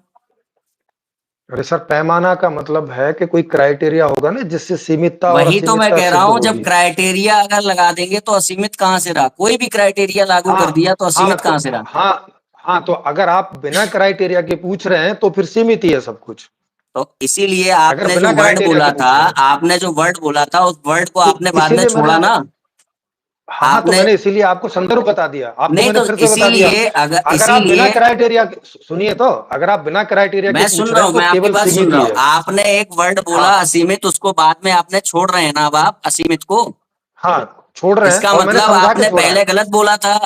अरे सर, पैमाना का मतलब है कि कोई क्राइटेरिया होगा ना जिससे सीमितता और वही तो मैं असीमितता कह रहा सिद्ध हूं, जब होगी। क्राइटेरिया अगर लगा देंगे तो असीमित कहाँ से रहा? कोई भी क्राइटेरिया लागू कर हाँ, दिया तो हाँ, असीमित तो कहाँ से रहा? हाँ, हाँ, तो अगर आप बिना क्राइटेरिया के पूछ रहे हैं तो फिर सीमित ही है सब कुछ। तो इसीलिए अगर आपने जो बिना वर्ड क्राइटेरिया बोला के था, पूछ रहे हैं, आपने जो वर्ड बोला था उस वर्ड को तो आपने बाद में इसीलिए मैंने छोड़ा ना। हाँ, हाँ, तो आपने मैंने इसीलिए आपको संदर्भ बता दिया। आपको नहीं मैंने तो फिर से बता दिया। इसीलिए, अगर अगर आप बिना इसीलिए क्राइटेरिया के सुनिए तो, अगर आप बिना क्राइटेरिया के मैं पूछ सुन रहे रहा हैं हूं, तो मैं आपकी केवल बात सुन सीमित रहा ही हूं। है। आपने एक वर्ड बोला हाँ, असीमित, उसको बाद में आपने छोड़ रहे हैं ना अब आप असीमित को। हाँ, छोड़ रहे हैं इसका और मैंने मतलब समझा के आपने छोड़ा है। पहले गलत बोला था।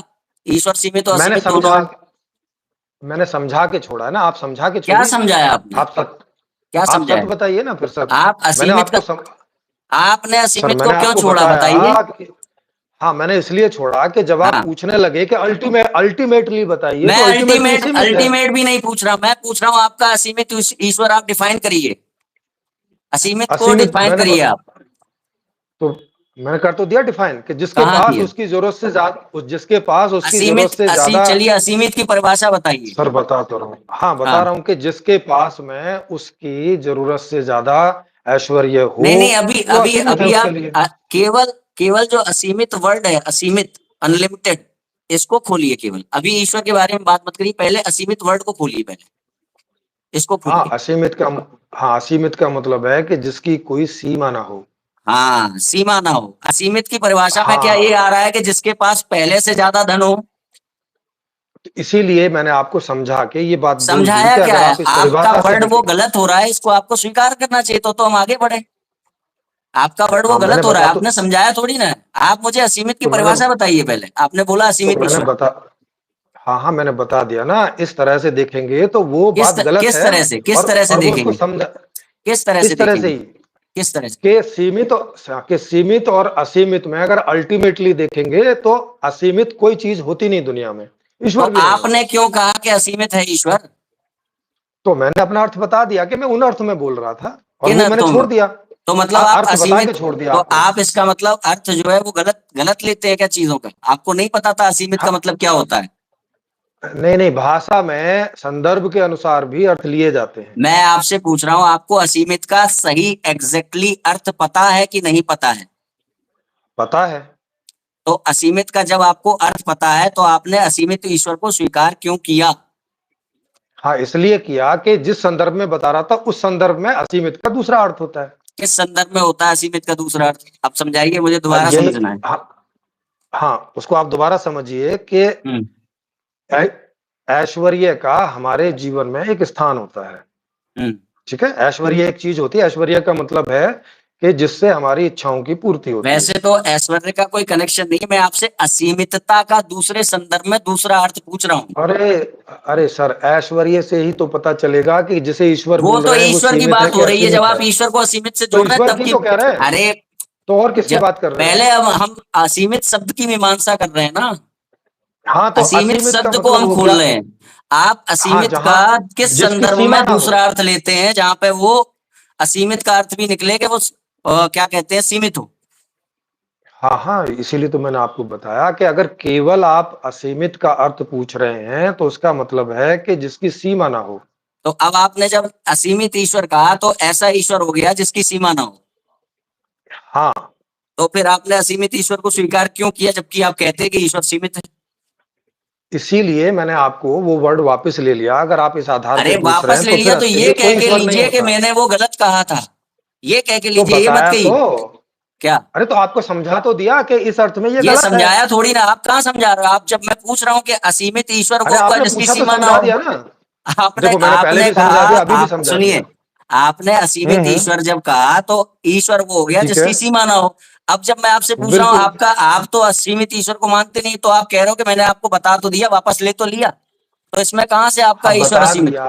ईश्वर सीमित और मैंने असीमित दोनों समझा है। मैंने समझा के छोड़ा है ना, आप समझा के क्या छोड़िए। समझाया आपने? आप सत्य क्या आप सत्य समझाया? बताइए ना फिर सर। आप मैंने असीमित का, आपको सम आपने सर असीमित को मैंने क्यों आपको छोड़ा बताइए? बताया कि हाँ, मैंने इसलिए छोड़ा कि जब आप हाँ, पूछने लगे कि अल्टीमेटली बताइए, मैं तो अल्टीमेटली अल्टीमेट सीमित है। अल्टीमेट भी नहीं पूछ रहा, मैं पूछ रहा हूँ आपका असीमित ईश्वर आप डिफाइन करिए। असीमित को असीमित डिफाइन मैंने करिए आप। तो मैंने कर तो दिया डिफाइन कि कहाँ दिया? जिसके पास उसकी जरूरत असीमित, से असी ज्यादा। चलिए असीमित की परिभाषा बताइए। सर बता तो रहा हूँ, हाँ बता हाँ, रहा हूँ कि जिसके पास में उसकी जरूरत से ज्यादा ऐश्वर्य हो, नहीं नहीं, अभी वो अभी असीमित है अभी उसके आप लिए। केवल केवल जो असीमित वर्ड है, असीमित, अनलिमिटेड, इसको खोलिए। केवल अभी ईश्वर के बारे में बात मत करिए, पहले असीमित वर्ड को खोलिए, पहले इसको हाँ खोलिए। असीमित का हाँ, असीमित का मतलब है कि जिसकी कोई सीमा ना हो। हाँ, सीमा ना हो। असीमित की परिभाषा में क्या ये हाँ, आ रहा है कि जिसके पास पहले से ज्यादा धन हो? तो इसीलिए मैंने आपको समझा के ये बात बोल दी समझाया कि क्या अगर है? आप इस आपका परिभाषा से वर्ड वो देखें। गलत हो रहा है, इसको आपको स्वीकार करना चाहिए, तो हम आगे बढ़े। आपका वर्ड वो हाँ, मैंने गलत हो रहा बता है, आपने समझाया थोड़ी ना। आप मुझे असीमित की तो मैंने परिभाषा बताइए पहले। आपने बोला तो असीमित मैंने ईश्वर। बता हाँ, हाँ, मैंने बता दिया ना, इस तरह से देखेंगे तो वो बात गलत किस है। तरह से, किस तरह से और वो उसको देखेंगे? समझा किस तरह से इस तरह से देखेंगे? ही किस तरह से? कि सीमित और असीमित में अगर अल्टीमेटली देखेंगे तो असीमित कोई चीज होती नहीं दुनिया में, तो ईश्वर भी नहीं है। आपने क्यों कहा कि असीमित है ईश्वर? तो मैंने अपना अर्थ बता दिया कि मैं उन अर्थ में बोल रहा था और किन वो मैंने अर्थों छोड़ में? दिया। तो मतलब आप अर्थ बता के असीमित, छोड़ दिया तो आपको। आप इसका मतलब अर्थ जो है वो गलत गलत लेते हैं क्या चीजों का? आपको नहीं पता था असीमित का हाँ, मतलब क्या होता है? नहीं नहीं, भाषा में संदर्भ के अनुसार भी अर्थ लिए जाते हैं। मैं आपसे पूछ रहा हूं, आपको असीमित का सही एग्जैक्टली अर्थ पता है कि नहीं पता है? पता है। तो असीमित का जब आपको अर्थ पता है तो आपने असीमित ईश्वर को स्वीकार क्यों किया? हाँ, इसलिए किया कि जिस संदर्भ में बता रहा था उस संदर्भ में असीमित का दूसरा अर्थ होता है। किस संदर्भ में होता है असीमित का दूसरा अर्थ? आप समझाइए, मुझे हाँ, दोबारा यही समझना है। हाँ, हाँ, उसको आप दोबारा समझिए कि हम्म ऐ- ऐश्वर्य का हमारे जीवन में एक स्थान होता है। हम्म। ठीक है, ऐश्वर्य एक चीज होती है। ऐश्वर्य का मतलब है कि जिससे हमारी इच्छाओं की पूर्ति होती है। वैसे तो ऐश्वर्य का कोई कनेक्शन नहीं है, मैं आपसे असीमितता का दूसरे संदर्भ में दूसरा अर्थ पूछ रहा हूँ। अरे अरे सर, ऐश्वर्य से ही तो पता चलेगा कि जिसे ईश्वर वो बोल तो रहे हैं वो ईश्वर की सीमित है बात कि हो रही है, जब असीमित आप है। ईश्वर को असीमित से तो जोड़ रहे हैं ईश्वर तब की की। तो कह रहे हैं। अरे, तो और किसकी जब बात कर रहे हैं? पहले हम असीमित शब्द की मीमांसा कर रहे हैं ना। हाँ, तो असीमित असीमित का शब्द को मतलब हम हो खोल गया। रहे हैं। आप हाँ, असीमित जहां का किस जिसकी संदर्भ सीमा में ना हो। दूसरा अर्थ लेते हैं जहां पे वो असीमित का अर्थ भी निकले कि वो क्या कहते हैं, सीमित हो? हाँ, हाँ, इसीलिए तो मैंने आपको बताया कि अगर केवल आप असीमित का अर्थ पूछ रहे हैं तो उसका मतलब है कि जिसकी सीमा ना हो। तो अब आपने जब असीमित ईश्वर कहा तो ऐसा ईश्वर हो गया जिसकी सीमा ना हो। हाँ, तो फिर आपने असीमित ईश्वर को स्वीकार क्यों किया जबकि आप कहते हैं कि ईश्वर सीमित है? इसीलिए मैंने आपको वो वर्ड वापस ले लिया। अगर आप इस आधार पे अरे पूछ रहे वापस हैं ले तो लिया फिर तो ये असली कह कोई के ईश्वर नहीं लीजिए कि होता। मैंने वो गलत कहा था। ये कह के तो लीजिए, ये मत बताया कहिए। तो क्या? अरे तो आपको समझा तो दिया कि इस अर्थ में ये ये गलत है। समझाया थोड़ी ना, आप कहाँ समझा रहे हो? आप, जब मैं पूछ रहा हूँ कि असीमित ईश्वर वो अरे होगा आपने जिसकी पूछा तो सीमा ना समझा हो। दिया ना। आपने देखो, मैंने पहले आपने भी समझा कहा, दिया, अभी भी आप समझा सुनिए, दिया। आपने असीमित हम्म। ईश्वर जब कहा तो ईश्वर वो हो गया ठीक है। जिसकी सीमा ना हो। अब जब मैं आपसे पूछ रहा हूँ, बिल्कुल। आपका, आप तो असीमित ईश्वर को मानते नहीं, तो आप कह रहे हो कि मैंने आपको बता तो दिया, वापस ले तो लिया। तो इसमें कहाँ से आपका हाँ, ईश्वर बता असीमित? दिया।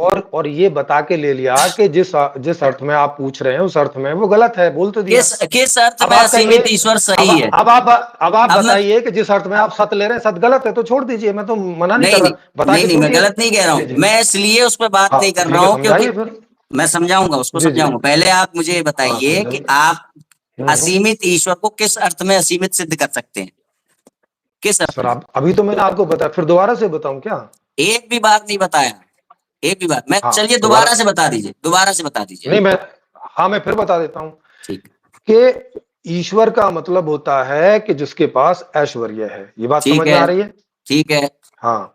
और ये बता के ले लिया कि जिस अर्थ में आप पूछ रहे हैं उस अर्थ में वो गलत है, बोल तो दिया। किस अर्थ अब में आप कहिए, असीमित ईश्वर अब सही है? अब आप अब आप अब मैं बताइए कि जिस अर्थ में आप सत ले रहे हैं सत गलत है तो छोड़ दीजिए, मैं तो मना नहीं नहीं कर नहीं रहा, बता नहीं के नहीं, मैं छोड़िए। गलत नहीं कह रहा जी हूं, जी। मैं इसलिए उस पर बात हाँ नहीं कर रहा ठीक है, हूं क्योंकि समझाइए फिर। मैं समझाऊंगा, उसको जी जी। समझाऊंगा। पहले आप मुझे ये हाँ बताइए कि समझाइए। आप हम्म। असीमित ईश्वर को किस अर्थ में असीमित सिद्ध कर सकते हैं? किस अर्थ सर में? आप अभी तो मैंने आपको बताया, फिर दोबारा से बताऊं क्या? एक भी बात नहीं बताया, एक भी बात। मैं हाँ चलिए दोबारा। दोबारा से बता दीजिए, दोबारा से बता दीजिए। नहीं मैं, हाँ मैं फिर बता देता हूँ ठीक। कि ईश्वर का मतलब होता है कि जिसके पास ऐश्वर्य है, ये बात ठीक समझ में है। आ रही है? ठीक है। हाँ।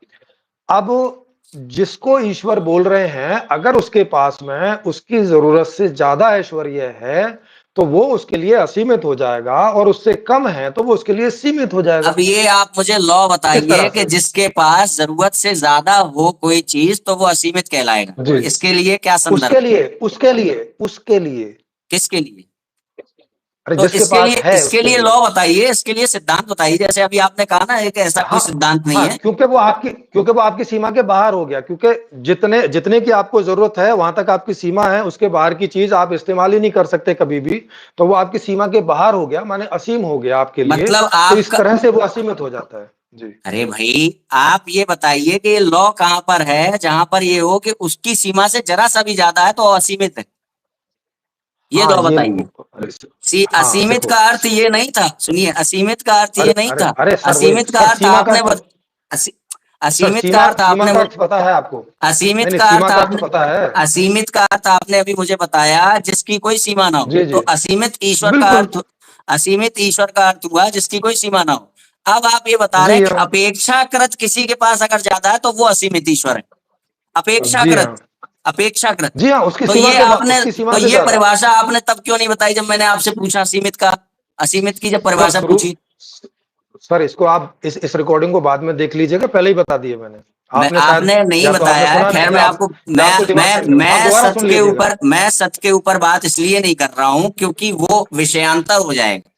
अब जिसको ईश्वर बोल रहे हैं, अगर उसके पास में उसकी जरूरत से ज्यादा ऐश्वर्य है तो वो उसके लिए असीमित हो जाएगा, और उससे कम है तो वो उसके लिए सीमित हो अब जाएगा। ये आप मुझे लॉ किस तरह बताइए कि से? जिसके पास जरूरत से ज्यादा हो कोई चीज तो वो असीमित कहलाएगा। जी। इसके लिए क्या संदर्भ उसके है? लिए उसके लिए उसके लिए किसके लिए? अरे तो जिसके पास है इसके उसके लिए लिए। लॉ बताइए, इसके लिए सिद्धांत बताइए। जैसे अभी आपने कहा ना एक ऐसा कोई हाँ सिद्धांत नहीं हाँ, है। क्योंकि वो आपकी सीमा के बाहर हो गया, क्योंकि जितने जितने की आपको जरूरत है वहां तक आपकी सीमा है, उसके बाहर की चीज आप इस्तेमाल ही नहीं कर सकते कभी भी। तो वो आपकी सीमा के बाहर हो गया, माने असीम हो गया आपके लिए। मतलब तो इस आपका, तरह से वो असीमित हो जाता है। जी। अरे भाई आप ये बताइए कि ये लॉ कहां पर है जहां पर ये हो कि उसकी सीमा से जरा सा भी ज्यादा है तो असीमित है? ये हाँ लॉ ये, बताइए। अरे हाँ असीमित देखो। का अर्थ ये नहीं था, सुनिए, असीमित का अर्थ अरे ये नहीं अरे था। अरे सर वही असीमित का सर, अर्थ सीमा का आपने अर्थ। असी, सर असीमित का सीमा अर्थ सीमा आपने का अर्थ पता है आपको? असीमित नहीं नहीं, का सीमा अर्थ का अर्थ आपने पता है। असीमित का अर्थ आपने अभी मुझे बताया जिसकी कोई सीमा ना हो। जी तो जी। असीमित ईश्वर का बिल्कुल। अर्थ, असीमित ईश्वर का अर्थ हुआ जिसकी कोई सीमा ना हो। अब आप ये बता रहे जी हैं कि हाँ। अपेक्षाकृत किसी के पास अगर ज्यादा है तो वो असीमित ईश्वर है। जी अपेक्षाकृत, हाँ। अपेक्षाकृत। जी हाँ, उसकी सीमा तो से ये ज्यादा। परिभाषा आपने तब क्यों नहीं बताई जब मैंने आपसे पूछा असीमित का, असीमित की जब सर परिभाषा शुरू पूछी? सर इसको आप इस रिकॉर्डिंग को बाद में देख लीजिएगा, पहले ही बता दिए मैंने। मैं आपने शायद, आपने नहीं या तो आपने बताया है। सुना खैर नहीं, मैं आपको, या आपको दिमाग सही नहीं हो, आप दोबारा सुन लीजिएगा। मैं सत्य के ऊपर बात इसलिए नहीं कर रहा हूं क्योंकि वो विषयांतर हो जाएगा।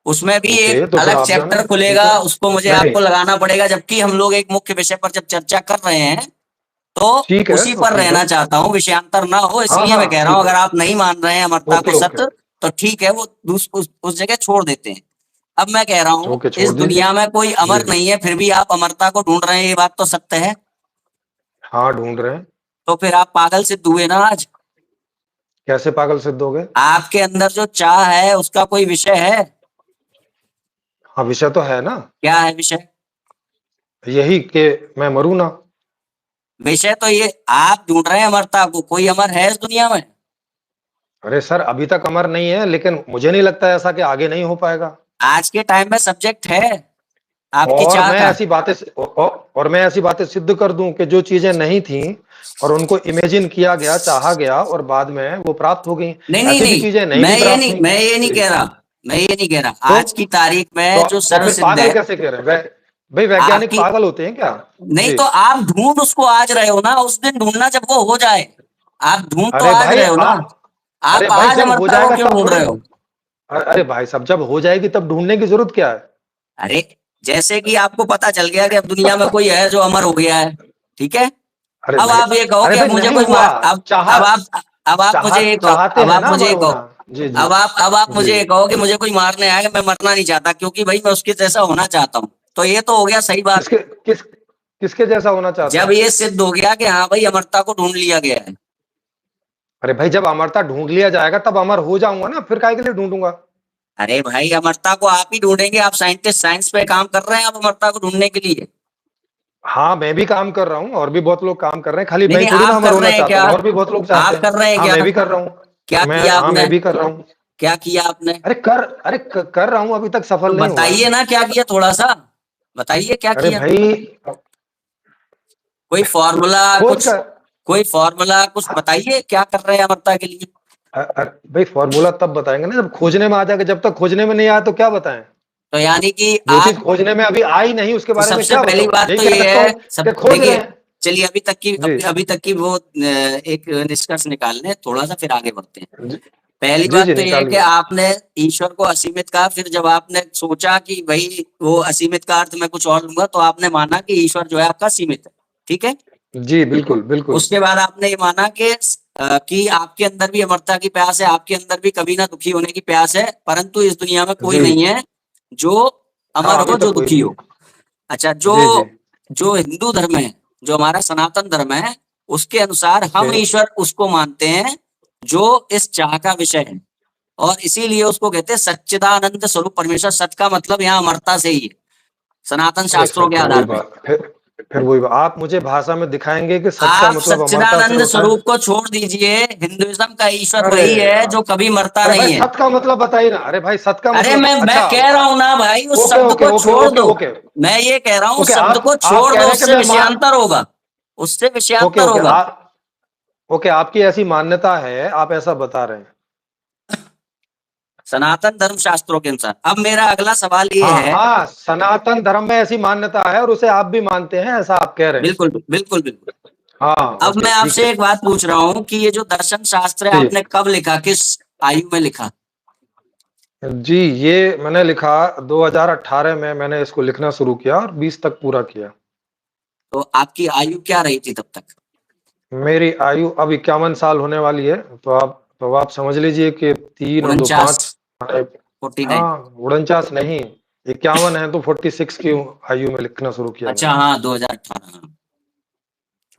उसमें भी एक ओके तो फिर अलग आप जाने, चैप्टर ठीक खुलेगा, है। उसको मुझे नहीं आपको लगाना पड़ेगा, जबकि हम लोग एक मुख्य विषय पर जब चर्चा कर रहे हैं तो ठीक है, उसी तो पर ठीक है। रहना चाहता हूँ, विषयांतर ना हो, हाँ इसलिए मैं हाँ कह रहा हूँ ठीक है। अगर आप नहीं मान रहे हैं अमरता को ओके ओके। सत्य तो ठीक है, वो उस जगह छोड़ देते हैं। अब मैं कह रहा हूँ ओके इस छोड़ दीजिए। दुनिया में कोई जी अमर जी। नहीं है फिर भी आप अमरता को ढूंढ रहे हैं, ये बात तो सत्य है। हाँ ढूंढ रहे हैं। तो फिर आप पागल सिद्ध हुए ना आज। कैसे पागल सिद्ध हो गए? आपके अंदर जो चाह है उसका कोई विषय है? हाँ विषय तो है ना। क्या है विषय? यही कि मैं मरूं ना। विषय तो ये आप ढूंढ रहे हैं अमरता को, कोई अमर है इस दुनिया में? अरे सर अभी तक अमर नहीं है, लेकिन मुझे नहीं लगता ऐसा कि आगे नहीं हो पाएगा। आज के टाइम में सब्जेक्ट है आपकी और चाह मैं का। ऐसी बातें और मैं ऐसी बातें सिद्ध कर दूं कि जो चीजें नहीं थी और उनको इमेजिन किया गया, चाहा गया, और बाद में वो प्राप्त हो गई। नहीं नहीं ऐसी भी नहीं, चीजें नहीं भी प्राप्त हुई। मैं ये नहीं जी। कह रहा, मैं ये नहीं कह रहा। तो आज की तारीख में जो तो सर्व फिर सिद्ध पागल है कैसे कह रहे हैं? भाई वैज्ञानिक आपकी, पागल होते हैं क्या? नहीं जी। तो आप ढूंढ उसको आज रहे हो ना, उस दिन ढूंढना जब वो हो जाए। आप ढूंढ तो अरे आज भाई रहे हो ना। अरे आप भाई आज जब हो अमरता को जाएगा क्यों तब ढूंढ थोड़ी। रहे हो? अरे भाई साहब जब हो जाएगी तब ढूंढने की जरूरत क्या है? अरे जैसे कि आपको पता चल गया कि अब दुनिया में कोई है जो अमर हो गया है, ठीक है। अरे अब नहीं। आप ये कहो अरे कि भाई अब मुझे नहीं कोई हुआ। मार, अब आप अब आप मुझे ये कहो, चाहते अब हैं आप ना मुझे अमर ये होना। कहो, जी जी। अब आप जी। मुझे ये कहो कि मुझे कोई मारने आएगा, मैं मरना नहीं चाहता क्योंकि भाई मैं उसके जैसा होना चाहता हूँ। तो ये तो हो गया सही बात। किसके किस किसके जैसा होना चाहते जब हैं? ये सिद्ध हो गया कि हाँ भाई अमरता को ढूंढ लिया गया है। अरे भाई जब अमरता ढूंढ लिया जाएगा तब अमर हो जाऊंगा ना, फिर काहे के लिए ढूंढूंगा? अरे भाई अमरता को आप ही ढूंढेंगे, आप साइंटिस्ट, साइंस पे काम कर रहे हैं आप अमरता को ढूंढने के लिए। हाँ मैं भी काम कर रहा हूँ, और भी बहुत लोग काम कर रहे हैं, खाली नहीं मैं ही नहीं, थोड़ी ना आप अमर कर होना रहे हैं चाहता क्या? हूँ, और भी बहुत लोग चाहते आप हैं। कर रहे हैं हाँ क्या? मैं भी कर रहा क्या हूँ। किया आपने? मैं भी कर रहा हूँ। क्या किया आपने? कर रहा हूँ, अभी तक तो सफल नहीं हुआ। बताइए ना क्या किया, थोड़ा सा बताइए क्या अरे किया। भाई कोई फॉर्मूला, खोज कुछ कर। कोई फॉर्मूला कुछ बताइए क्या कर रहे हैं अमरता के लिए। भाई फॉर्मूला तब बताएंगे ना जब खोजने में आ जाएगा, जब तक खोजने में नहीं आया तो क्या बताएं? तो यानी कि जो चीज आप, खोजने में अभी आई नहीं उसके तो बारे में सबसे क्या पहली बताऊं? बात यही तो कह ये सकता हूँ है, कि सब खोज रहे देखिए, हैं। चलिए जी अभी तक की वो एक निष्कर्ष निकाल लें थोड़ा सा, फिर आगे बढ़ते हैं। जी। पहली जी बात जी तो ये है कि निकालिए। आपने ईश्वर को असीमित कहा, फिर जब आपने सोचा कि भाई वो असीमित का अर्थ मैं कुछ और लूंगा तो आपने माना कि ईश्वर जो है आपका सीमित है, ठीक है। जी, बिल्कुल, बिल्कुल। उसके बाद आपने ये माना कि आपके अंदर भी अमरता की प्यास है, आपके अंदर भी कभी ना दुखी होने की प्यास है, परंतु इस दुनिया में कोई जी। नहीं है जो हाँ, अमर अभी हो, जो तक कोई दुखी नहीं हो। है। अच्छा, जो जी, जी। जो हिंदू धर्म है, जो हमारा सनातन धर्म है, उसके अनुसार ओके। हम ईश्वर उसको मानते हैं जो इस चाह का विषय है, और इसीलिए उसको कहते हैं सच्चिदानंद स्वरूप परमेश्वर। सच का मतलब यहाँ अमरता से ही है, सनातन अरे शास्त्रों के आधार पे। फिर वही बात, आप मुझे भाषा में दिखाएँगे कि सच का आप मतलब अमरता से सच्चिदानंद होता है? स्वरूप को छोड़ दीजिए, हिंदुइज्म का ईश्वर अरे वही है यार! जो कभी मरता अरे भाई नहीं है। सत का मतलब बताइए ना। अरे भाई सत का अरे मतलब मैं अच्छा। कह रहा हूं ना भाई, उस ओके, शब्द ओके, को ओके, छोड़ ओके, दो। ओके। मैं ये कह रहा हूँ, उस ओके, शब्द को आप छोड़ कह दो, रहे हैं कि उससे मैं मा विषयांतर होगा, उससे ओके, विषयांतर ओके, होगा। ओके, आपकी ऐसी मान्यता है, आप ऐसा बता रहे हैं। सनातन धर्म शास्त्रों के अनुसार। अब मेरा अगला सवाल ये हाँ, है। हाँ, सनातन धर्म में ऐसी मान्यता है और उसे आप भी मानते हैं, ऐसा आप कह रहे हैं। बिल्कुल बिल्कुल बिल्कुल। हाँ, अब ओके, मैं ठीक आपसे है। एक बात पूछ रहा हूँ कि ये जो दर्शन शास्त्र है, जी। आपने कब लिखा, किस आयु में लिखा? जी, ये मैंने लिखा 2018 में मैंने इसको लिखना शुरू किया और 20 तक पूरा किया। तो आपकी आयु क्या रही थी तब तक? मेरी आयु अब 51 साल होने वाली है, तो आप समझ लीजिए कि 3 और 2 49, 5 माने 49। हाँ, 49 नहीं, 51 है तो 46 की आयु में लिखना शुरू किया अच्छा मैंने। हाँ, 2018।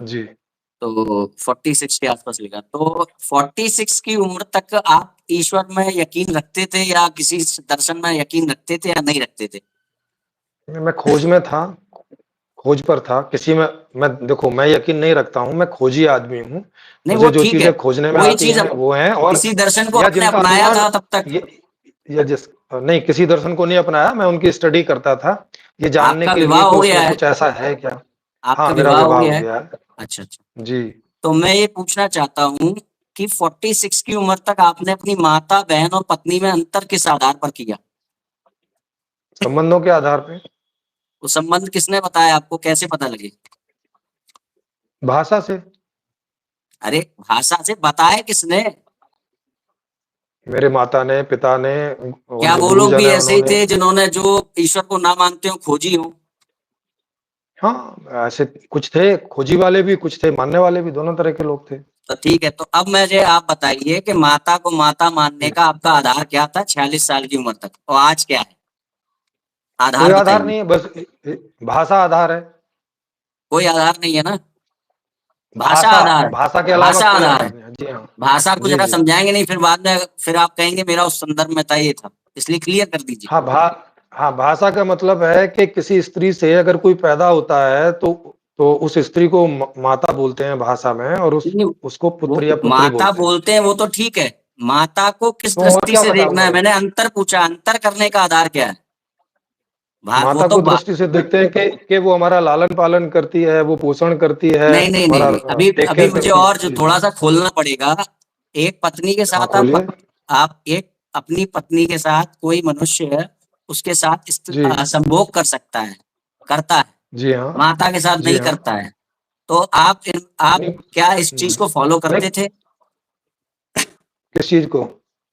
जी। तो 46 के आसपास लिखा। तो 46 की उम्र तक आप ईश्वर में यकीन रखते थे, या किसी दर्शन में यकीन रखते थे, या नहीं रखते थे? मैं खोज में था, खोज पर था, किसी में मैं देखो मैं यकीन नहीं रखता हूँ, मैं खोजी आदमी हूँ। नहीं, वो मुझे जो ठीक है। चीज़ें खोजने में वही आती चीज, हैं वो हैं और किसी दर्शन को या आपने जिनका अपनाया अनुमान था तब तक? ये या जिस नहीं किसी दर्शन को नहीं अपनाया, मैं उनकी स्टडी करता था, ये जानने आपका के लिए विवाह कि हो गया उसमें है? कुछ ऐसा है क्या? आपका हाँ, मेरा विवाह हो विवाह गया हो है? गया है। अच्छा अच्छा। जी। तो मैं ये पूछना चाहता हूँ कि 46 की उम्र तक आपने अपनी माता, बहन और पत्नी में अंतर किस आधार पर किया? संबंधों के आधार पे, वो संबंध किसने बताया आपको, कैसे पता लगे? भाषा से, अरे, भाषा से बताया किसने? मेरे माता ने, पिता ने और क्या जो वो लोग गुरुजन भी है ऐसे ही उन्होंने। थे जिन्होंने, जो ईश्वर को ना मानते हो, खोजी हो? हाँ, ऐसे कुछ थे, खोजी वाले भी कुछ थे, मानने वाले भी, दोनों तरह के लोग थे। तो ठीक है, तो अब मुझे आप बताइए कि माता को माता मानने जी। का आपका आधार क्या था 46 साल की उम्र तक, और आज क्या है? कोई आधार आधार बताइए। नहीं है, बस भाषा आधार है। कोई आधार नहीं है ना? भाषा भाषा आधार है। भाषा के अलावा भाषा कोई आधार है। आधार नहीं है। जी हाँ। भाषा को जी, जरा जी। समझाएंगे नहीं, फिर बाद में फिर आप कहेंगे मेरा उस संदर्भ में था, ये था, इसलिए क्लियर कर दीजिए। हाँ, हाँ, भाषा का मतलब है कि किसी स्त्री से अगर कोई पैदा होता है तो उस स्त्री को माता बोलते हैं भाषा में और नहीं, उसको वो पुत्र या पुत्री माता बोलते हैं। बोलते हैं, वो तो ठीक है। माता को किस तो और दृष्टि क्या से देखना बताऊंगा है, मैं? मैंने अंतर पूछा, अंतर करने का आधार क्या है? वो माता तो को दृष्टि से देखते हैं कि वो हमारा लालन पालन करती है, वो पोषण करती है, नहीं नहीं नहीं हमारा नहीं, अभी टेक अभी केयर मुझे करती है। और जो जी। थोड़ा सा खोलना पड़ेगा। एक पत्नी के हाँ, साथ खोलिए। आप एक अपनी पत्नी के साथ, कोई मनुष्य है, उसके साथ जी। संभोग कर सकता है, करता है, जी हाँ। माता के साथ जी नहीं हाँ। करता है। तो आप नहीं। क्या इस चीज को फॉलो नहीं, करते थे, किस चीज़ को?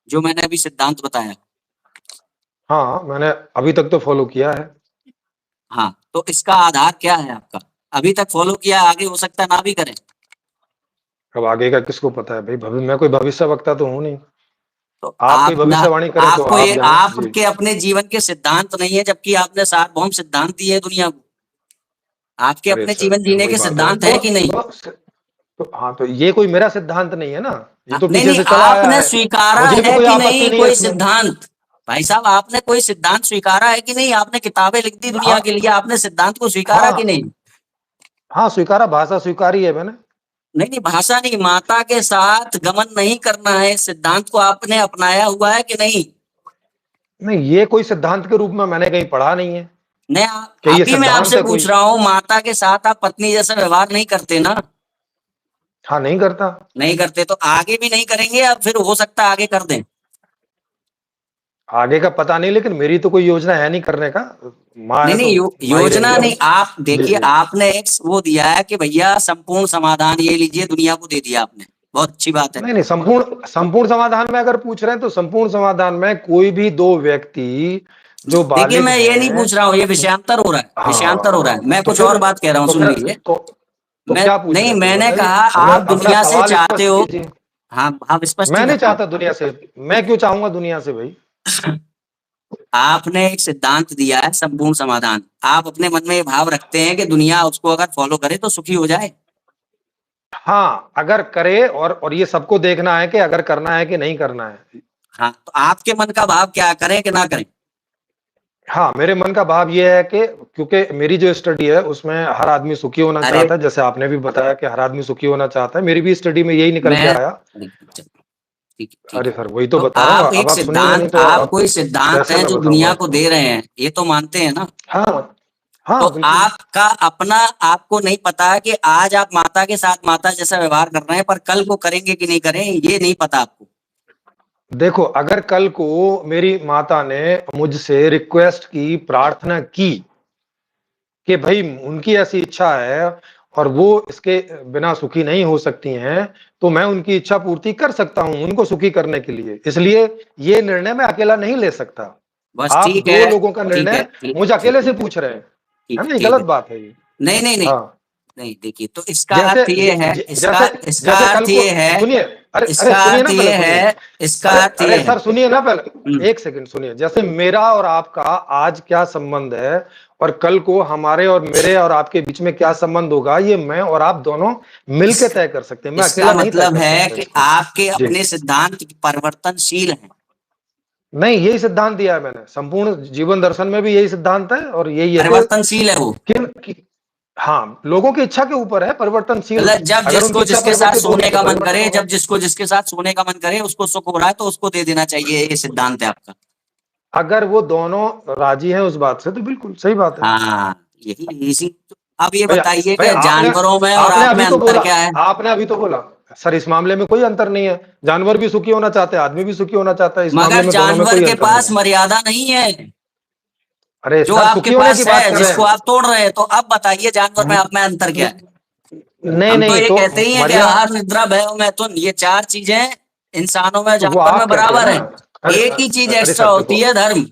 जो मैंने अभी सिद्धांत बताया? हाँ, मैंने अभी तक तो फ़ॉलो किया है। हाँ, तो इसका आधार क्या है आपका? अभी तक फॉलो किया, आगे हो सकता है ना भी करें। अब आगे का किसको पता है भई, मैं कोई भविष्यवक्ता तो हूँ नहीं। तो आप कोई आप ना, भविष्यवाणी करें तो आपको आप ये जानें। जी। आपके अपने जीवन के सिद्धांत नहीं है, जबकि आपने सार्वभौम सिद्धांत दिए हैं दुनिया को। आपके अरे अपने सर, जीवन फिर जीने वही के बात है। सिद्धांत है कि नहीं? हाँ, तो ये कोई मेरा सिद्धांत नहीं है ना, ये तो नहीं पीछे नहीं, से चला आया आपने है। स्वीकारा मुझे भी है कोई कि आपत्ति नहीं नहीं है कोई इसमें। सिद्धांत? भाई साहब, आपने कोई सिद्धांत स्वीकारा है कि नहीं? आपने किताबें लिख दी दुनिया के हाँ, लिए, आपने सिद्धांत को स्वीकारा कि हाँ, नहीं? हाँ, स्वीकारा, भाषा स्वीकारी है मैंने। नहीं नहीं, भाषा नहीं, माता के साथ गमन नहीं करना है, इस सिद्धांत को आपने अपनाया हुआ है कि नहीं? नहीं, ये कोई सिद्धांत के रूप में मैंने कहीं पढ़ा नहीं है नहीं, कि ये अभी मैं सिद्धांत आपसे है पूछ कोई। रहा हूँ, माता के साथ आप पत्नी जैसा व्यवहार नहीं करते ना? हाँ, नहीं करता। नहीं करते, तो आगे भी नहीं करेंगे, अब फिर हो सकता है आगे कर दें। आगे का पता नहीं, लेकिन मेरी तो कोई योजना है नहीं करने का। माँ नहीं है नहीं, तो माँ ही योजना रहेंगी नहीं, अब। आप जी, देखिए, जी। आपने एक वो दिया है कि भैया संपूर्ण समाधान ये लीजिए, दुनिया को दे दिया आपने, बहुत अच्छी बात है। नहीं, नहीं, संपूर्ण समाधान में अगर पूछ रहे हैं तो संपूर्ण समाधान में कोई भी 2 व्यक्ति जो देखिए, बालिग मैं ये नहीं हैं। पूछ रहा हूँ, ये विषयांतर हो रहा है, विषयांतर हो रहा है, हाँ, मैं कुछ और बात कह रहा हूँ, तो सुन फिर लीजिए। तो तो मैं क्या पूछ नहीं, रहे थे वो मैंने बताइए? कहा हमें आप अपना दुनिया से सवाल चाहते स्पष्ट हो। कीजिए। हाँ, आप स्पष्ट ही मैं नहीं करता हूँ। चाहता दुनिया से, मैं क्यों चाहूँगा दुनिया से भई? आपने एक सिद्धांत दिया है संपूर्ण समाधान। आप अपने मन में ये भाव रखते हैं कि दुनिया उसको अगर फॉलो करे तो सुखी हो जाए। हाँ, अगर करे और ये सबको देखना है कि अगर करना है कि नहीं करना है। हाँ, तो आपके मन का भाव क्या, करें कि ना करें? हाँ, मेरे मन का भाव ये है कि क्योंकि मेरी जो स्टडी है उसमें हर आदमी सुखी होना अरे चाहता है, जैसे आपने भी बताया कि हर आदमी सुखी होना चाहता है, मेरी भी स्टडी में यही निकल के मैं आया। ठीक है, ठीक अरे है। सर, वही तो तो बता रहा हूँ, आप अब एक आप सुनेंगे नहीं सिद्धांत, तो आप अब कोई सिद्धांत कैसे है मैं जो बताऊँगा दुनिया को आपको? दे रहे हैं, ये तो मानते हैं ना? हाँ, तो हाँ, बिल्कुल। आपका अपना, आपको नहीं पता कि आज आप माता के साथ माता जैसा व्यवहार कर रहे हैं, पर कल को करेंगे कि नहीं करें, ये नहीं पता आपको। देखो, अगर कल को मेरी माता ने मुझसे रिक्वेस्ट की, प्रार्थना की कि भई उनकी ऐसी इच्छा है और वो इसके बिना सुखी नहीं हो सकती हैं, तो मैं उनकी इच्छा पूर्ति कर सकता हूँ, उनको सुखी करने के लिए। इसलिए ये निर्णय मैं अकेला नहीं ले सकता। बस आप ठीक 2 है, लोगों का ठीक है, निर्णय ठीक मुझ ठीक अकेले है, से पूछ रहे हैं, है ठीक है, ना? ये ठीक गलत है। बात है ये। नहीं, नहीं, नहीं, हाँ, नहीं, देखिए, तो इसका जैसे अर्थ ज ये है, ज इसका जैसे इसका जैसे कल अर्थ को ये है, सुनिए, अरे अरे इसका सुनिए अर्थ ना पहले ये सुनिए। है, इसका अरे अर्थ अरे ये है। सर सुनिए ना पहले, हम्म। 1 सेकंड सुनिए। जैसे मेरा और आपका आज क्या संबंध है और कल को हमारे और मेरे और आपके बीच में क्या संबंध होगा, ये मैं और आप दोनों मिलके इस तय कर सकते हैं। मैं इसका अकेला नहीं तय मतलब कर है सकता कि इसको। आपके जी। अपने सिद्धांत परिवर्तनशील हैं। नहीं, यही सिद्धांत दिया है मैंने। संपूर्ण जीवन दर्शन में भी यही सिद्धांत है और यही है कि परिवर्तनशील है वो। किन कि हाँ, लोगों की इच्छा के ऊपर है परिवर्तनशील। मतलब जब अगर उनकी जिसको इच्छा जिसके साथ परिवर्तित होगी सोने तो का मन परिवर्तन करे, होगा। जब जिसको जिसके साथ सोने का मन करे, उसको सुख हो रहा है तो उसको दे देना चाहिए, ये सिद्धांत है आपका। अगर वो दोनों राजी हैं उस बात से तो बिल्कुल सही बात है। हाँ, यही इसी। अब ये भैया बताइए भैया कि जानवरों में और आपने आप में अभी तो अंतर बोला, क्या है? आपने अभी तो बोला सर इस मामले में कोई अंतर नहीं है। जानवर भी सुखी होना चाहते हैं, आदमी भी सुखी होना चाहता है। इस मामले मगर में दोनों में जानवर कोई के अंतर नहीं पास है। मर्यादा नहीं है अरे जो सर आपके सुखी होने की पास बात है, कर रहे जिसको हैं। आप तोड़ रहे हैं। तो अब बताइए जानवर में आप में अंतर क्या है? नहीं हम तो नहीं ये तो कहते ही हैं कि मर्या आहार, निद्रा, भय और मैथुन, ये चार चीजें इंसानों में तो वो जानवर में आप कहते हैं बराबर ना। है। अरे एक ही चीज अरे एक्स्ट्रा सर देखो, होती है, धर्म।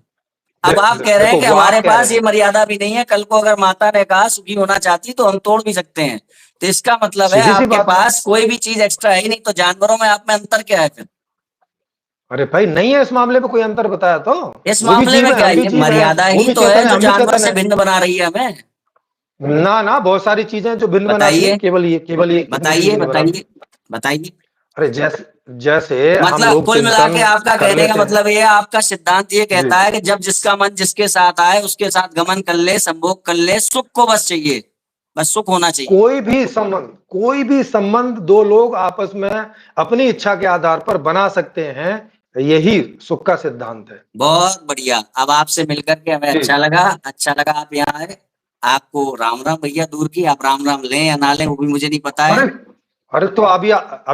अब आप कह रहे हैं देखो कि वो हमारे आप कह रहे पास ये हैं। मर्यादा भी नहीं है, कल को अगर माता ने कहा सुखी होना चाहती तो हम तोड़ भी सकते हैं। तो इसका मतलब है सीधी सी आपके बात है। पास कोई भी चीज एक्स्ट्रा है ही नहीं, तो जानवरों में आप में अंतर क्या है फिर? अरे भाई नहीं है इस मामले में कोई अंतर बताया तो। इस वो भी मामले जीव में है, क्या, हम भी ये जीव हैं, मर्यादा वो ही भी तो है चेतन है, जो हम भी जानवर चेतन से है। भिन्न बना रही है हमें। ना ना बहुत सारी चीजें जो भिन्न बनाती हैं, बताइए, केवल ये कितनी चीज बताइए, नहीं बनाती। बताइए, बताइए। अरे जैसे जैसे हम मतलब लोग कुल मिला के चिंतन आपका कर कहने का लेते हैं। मतलब ये है, आपका सिद्धांत ये जी। कहता है कि जब जिसका मन जिसके साथ आए उसके साथ गमन कर ले, संभोग कर ले, सुख को बस चाहिए, बस सुख होना चाहिए। कोई भी संबंध दो लोग आपस में अपनी इच्छा के आधार पर बना सकते हैं, यही सुख का सिद्धांत है। बहुत बढ़िया। अब आपसे मिलकर के हमें जी। अच्छा लगा, अच्छा लगा आप यहाँ आए। आपको राम राम भैया, दूर की। आप राम राम लें या ना लें वो भी मुझे नहीं पता अरे है। अरे तो अभी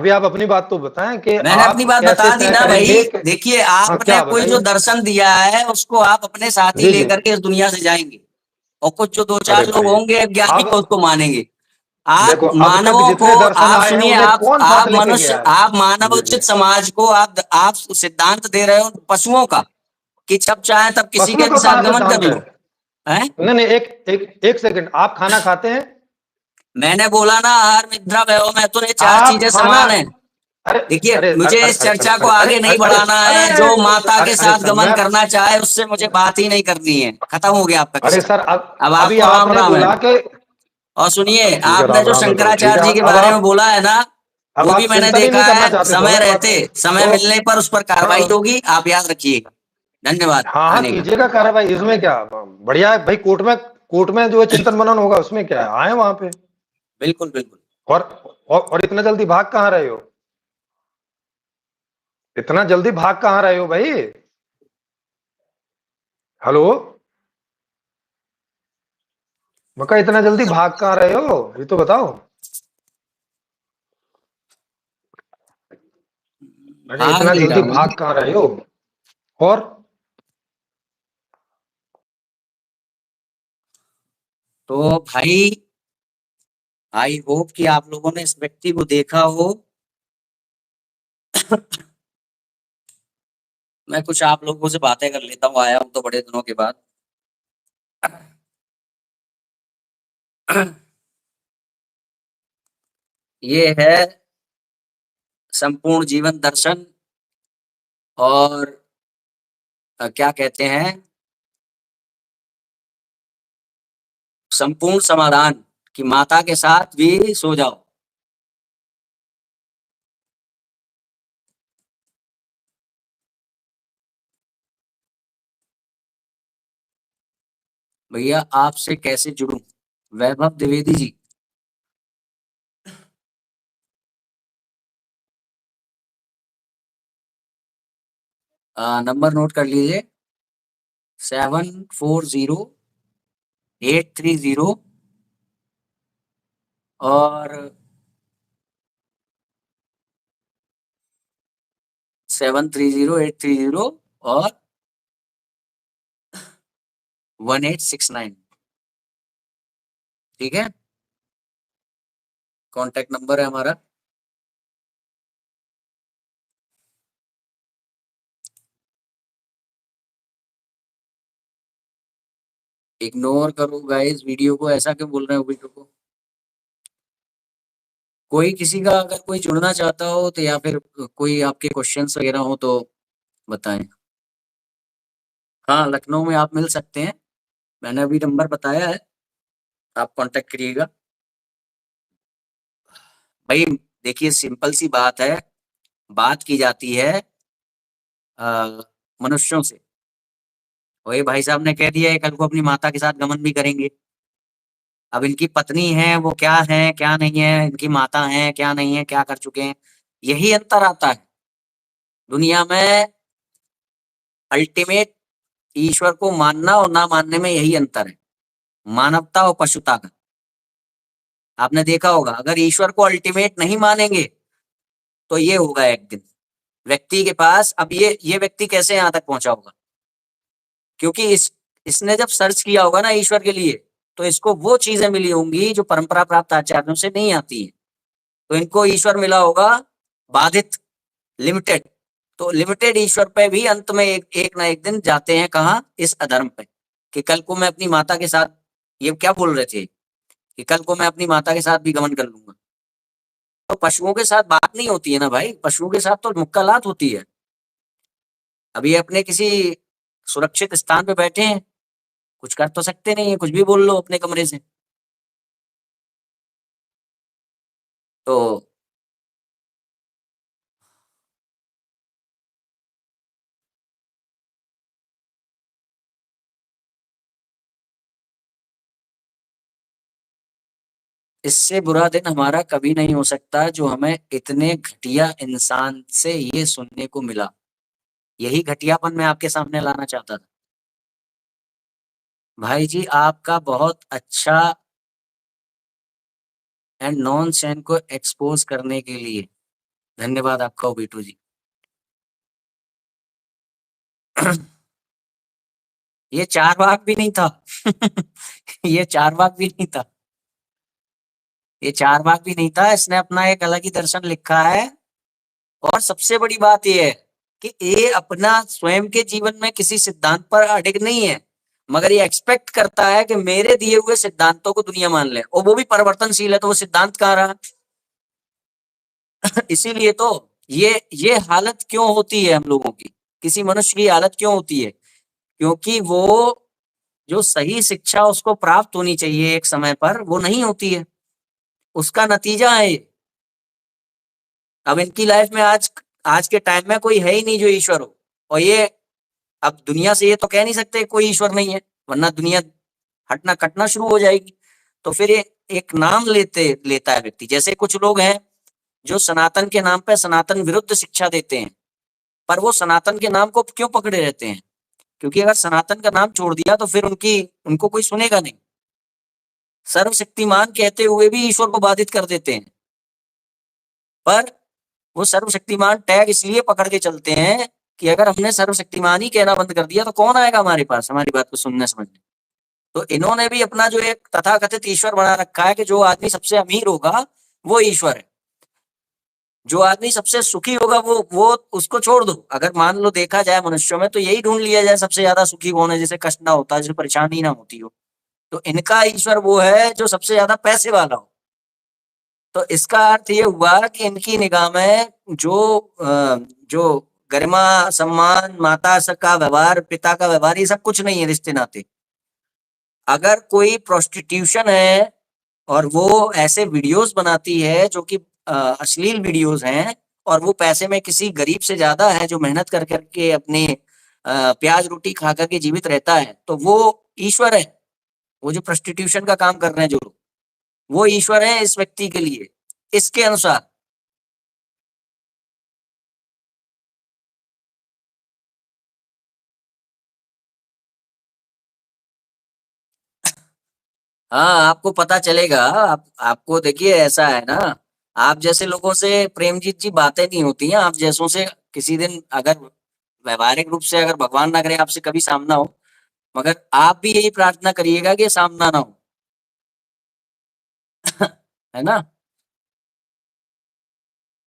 आप अपनी बात तो बताएं कि मैंने अपनी आप बात कैसे बता दी तय ना भाई। करेंगे कि देखिए, हाँ आपने क्या कोई जो बताइए। दर्शन दिया है उसको आप अपने साथ ही जी जी। लेकर के इस दुनिया से जाएंगे। और कुछ जो दो अरे चार लोग भाई होंगे ज्ञानी, अब वो उसको मानेंगे। आप देखो अब तक मानवों को, जितने दर्शन आप आए हैं सुनिए, उन्हें कौन साथ आप लेके मनुष्य, गया है? आप जी जी। मानवोचित समाज को आप सिद्धांत दे रहे हो पशुओं का, कि जब चाहे तब किसी पशुओं के का भी साथ कहाँ गमन कर सिद्धांत है? लो। हैं? नहीं नहीं एक सेकंड, आप खाना खाते हैं? मैंने बोला ना, आहार, निद्रा, व्यय और मैथुन, ये चार आप चीजें खाना समान है। अरे देखिए, अरे अरे मुझे अरे इस अरे चर्चा को अरे आगे अरे नहीं अरे बढ़ाना अरे है। जो माता अरे के अरे साथ सर गमन मैं करना चाहे उससे मुझे बात ही नहीं करनी है। खत्म हो गया आपका अरे किस्सा। सर अब अभी आपको राम आपने राम है। बोला कि और सुनिए, ठीक है, आपने राम जो राम है तो ठीक है। शंकराचार्य जी के अब बारे में आप बोला है ना, अब वो भी आप मैंने चिंतन ही नहीं देखा करना है। चाहते तो समय अलग बात रहते, है समय तो। मिलने पर उस पर कार्रवाई हाँ होगी, आप याद रखिएगा। धन्यवाद हाँ हाँ आने का। कीजिएगा कार्रवाई, इसमें क्या बढ़िया है भाई। कोर्ट में जो है चिंतन मनन होगा, उसमें क्या है, आए वहां पे। बिल्कुल, बिल्कुल। और और इतना जल्दी भाग कहाँ रहे हो? इतना जल्दी भाग कहाँ रहे हो भाई? हेलो। मैं कहा इतना जल्दी भाग कहाँ रहे हो, ये तो बताओ। मैं कहा भाग इतना नहीं रहा जल्दी हूँ। भाग कहाँ रहे हो? और तो भाई, आई होप कि आप लोगों ने इस व्यक्ति को देखा हो। मैं कुछ आप लोगों से बातें कर लेता हूँ, आया हूँ तो बड़े दिनों के बाद। ये है संपूर्ण जीवन दर्शन और क्या कहते हैं, संपूर्ण समाधान कि माता के साथ भी सो जाओ। भैया आपसे कैसे जुड़ूं? वैभव द्विवेदी जी। नंबर नोट कर लीजिए, 740830 और 730830 और 1869। ठीक है, कॉन्टैक्ट नंबर है हमारा। इग्नोर करो गाइस वीडियो को, ऐसा क्यों बोल रहे हो वीडियो को? कोई किसी का अगर कोई जुड़ना चाहता हो तो, या फिर कोई आपके क्वेश्चंस वगैरह हो तो बताएं। हाँ, लखनऊ में आप मिल सकते हैं, मैंने अभी नंबर बताया है, आप कांटेक्ट करिएगा। भाई देखिए, सिंपल सी बात है, बात की जाती है मनुष्यों से। वही भाई साहब ने कह दिया है कल को अपनी माता के साथ गमन भी करेंगे। अब इनकी पत्नी है वो क्या है क्या नहीं है, इनकी माता है क्या नहीं है, क्या कर चुके हैं, यही अंतर आता है दुनिया में। अल्टीमेट ईश्वर को मानना और ना मानने में यही अंतर है, मानवता और पशुता का। आपने देखा होगा, अगर ईश्वर को अल्टीमेट नहीं मानेंगे तो ये होगा एक दिन व्यक्ति के पास। अब ये व्यक्ति कैसे यहां तक पहुंचा होगा? क्योंकि इसने जब सर्च किया होगा ना ईश्वर के लिए, तो इसको वो चीजें मिली होंगी जो परंपरा प्राप्त आचार्यों से नहीं आती है। तो इनको ईश्वर मिला होगा बाधित, लिमिटेड। तो लिमिटेड ईश्वर पे भी अंत में एक ना एक दिन जाते हैं, कहाँ? इस अधर्म पे, कि कल को मैं अपनी माता के साथ, ये क्या बोल रहे थे कि कल को मैं अपनी माता के साथ भी गमन कर लूंगा। तो पशुओं के साथ बात नहीं होती है ना भाई, पशुओं के साथ तो मुक्कालात होती है। अभी अपने किसी सुरक्षित स्थान पे बैठे हैं, कुछ कर तो सकते नहीं है, कुछ भी बोल लो अपने कमरे से। तो इससे बुरा दिन हमारा कभी नहीं हो सकता जो हमें इतने घटिया इंसान से ये सुनने को मिला। यही घटियापन मैं आपके सामने लाना चाहता था। भाई जी आपका बहुत अच्छा, एंड नॉन सेंस को एक्सपोज करने के लिए धन्यवाद आपका ओबीटू जी। ये चार बाग भी नहीं था। ये चार बाग भी नहीं था, ये चार बाग भी नहीं था, इसने अपना एक अलग ही दर्शन लिखा है। और सबसे बड़ी बात यह है कि ये अपना स्वयं के जीवन में किसी सिद्धांत पर अडिग नहीं है, मगर ये एक्सपेक्ट करता है कि मेरे दिए हुए सिद्धांतों को दुनिया मान ले, और वो भी परिवर्तनशील है, तो वो सिद्धांत कहाँ रहा? इसीलिए तो ये हालत क्यों होती है हम लोगों की, किसी मनुष्य की हालत क्यों होती है? क्योंकि वो जो सही शिक्षा उसको प्राप्त होनी चाहिए एक समय पर, वो नहीं होती है, उसका नतीजा है ये। अब इनकी लाइफ में आज आज के टाइम में कोई है ही नहीं जो ईश्वर हो, और ये अब दुनिया से ये तो कह नहीं सकते कोई ईश्वर नहीं है, वरना दुनिया हटना कटना शुरू हो जाएगी। तो फिर ये एक नाम लेता है व्यक्ति। जैसे कुछ लोग हैं जो सनातन के नाम पे सनातन विरुद्ध शिक्षा देते हैं, पर वो सनातन के नाम को क्यों पकड़े रहते हैं? क्योंकि अगर सनातन का नाम छोड़ दिया तो फिर उनको कोई सुनेगा नहीं। सर्वशक्तिमान कहते हुए भी ईश्वर को बाधित कर देते हैं, पर वो सर्वशक्तिमान टैग इसलिए पकड़ के चलते हैं कि अगर हमने सर्वशक्तिमान ही कहना बंद कर दिया तो कौन आएगा हमारे पास हमारी बात को सुनने समझने। तो इन्होंने भी अपना जो एक तथाकथित ईश्वर बना रखा है कि जो आदमी सबसे अमीर होगा वो ईश्वर है, जो आदमी सबसे सुखी होगा वो उसको छोड़ दो। अगर मान लो देखा जाए मनुष्यों में, तो यही ढूंढ लिया जाए सबसे ज्यादा सुखी कौन है, जिसे कष्ट ना होता, जिसे परेशानी ना होती हो। तो इनका ईश्वर वो है जो सबसे ज्यादा पैसे वाला हो। तो इसका अर्थ ये हुआ कि इनकी निगाह में जो गरिमा, सम्मान, माता का व्यवहार, पिता का व्यवहार, ये सब कुछ नहीं है रिश्ते नाते। अगर कोई प्रोस्टिट्यूशन है और वो ऐसे वीडियोस बनाती है जो कि अश्लील वीडियोस हैं, और वो पैसे में किसी गरीब से ज्यादा है जो मेहनत कर करके अपने प्याज रोटी खा करके जीवित रहता है, तो वो ईश्वर है। वो जो प्रोस्टिट्यूशन का काम कर रहे हैं जो लोग, वो ईश्वर है इस व्यक्ति के लिए, इसके अनुसार। हाँ, आपको पता चलेगा। आपको देखिए, ऐसा है ना, आप जैसे लोगों से प्रेमजीत जी बातें नहीं होती हैं। आप जैसों से किसी दिन अगर व्यवहारिक रूप से, अगर भगवान ना करे आपसे कभी सामना हो, मगर आप भी यही प्रार्थना करिएगा कि सामना ना हो। है ना?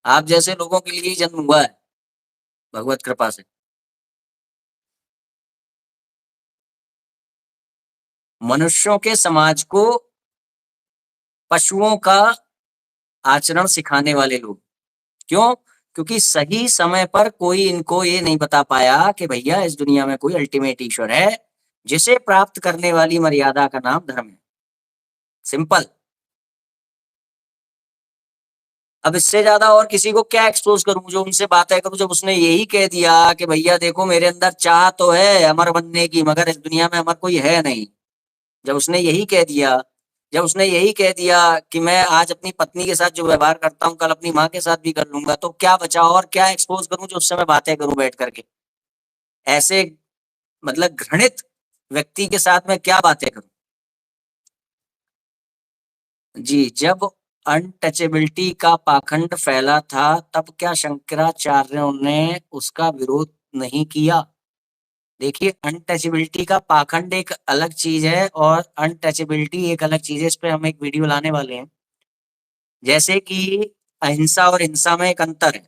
आप जैसे लोगों के लिए ही जन्म हुआ है भगवत कृपा से। मनुष्यों के समाज को पशुओं का आचरण सिखाने वाले लोग। क्यों? क्योंकि सही समय पर कोई इनको ये नहीं बता पाया कि भैया इस दुनिया में कोई अल्टीमेट ईश्वर है, जिसे प्राप्त करने वाली मर्यादा का नाम धर्म है। सिंपल। अब इससे ज्यादा और किसी को क्या एक्सपोज करूं, जो उनसे बातें करूं, जब उसने यही कह दिया कि भैया देखो मेरे अंदर चाह तो है अमर बनने की, मगर इस दुनिया में अमर कोई है नहीं। जब उसने यही कह दिया, जब उसने यही कह दिया कि मैं आज अपनी पत्नी के साथ जो व्यवहार करता हूँ कल अपनी माँ के साथ भी कर लूंगा, तो क्या बचा और क्या एक्सपोज करूं जो उससे मैं बातें करूं बैठ करके? ऐसे मतलब घृणित व्यक्ति के साथ में क्या बातें करूं? जी, जब अनटचेबिलिटी का पाखंड फैला था, तब क्या शंकराचार्यों ने उसका विरोध नहीं किया? देखिए, अनटचेबिलिटी का पाखंड एक अलग चीज है और अनटचेबिलिटी एक अलग चीज है। इस पे हम एक वीडियो लाने वाले हैं। जैसे कि अहिंसा और हिंसा में एक अंतर है।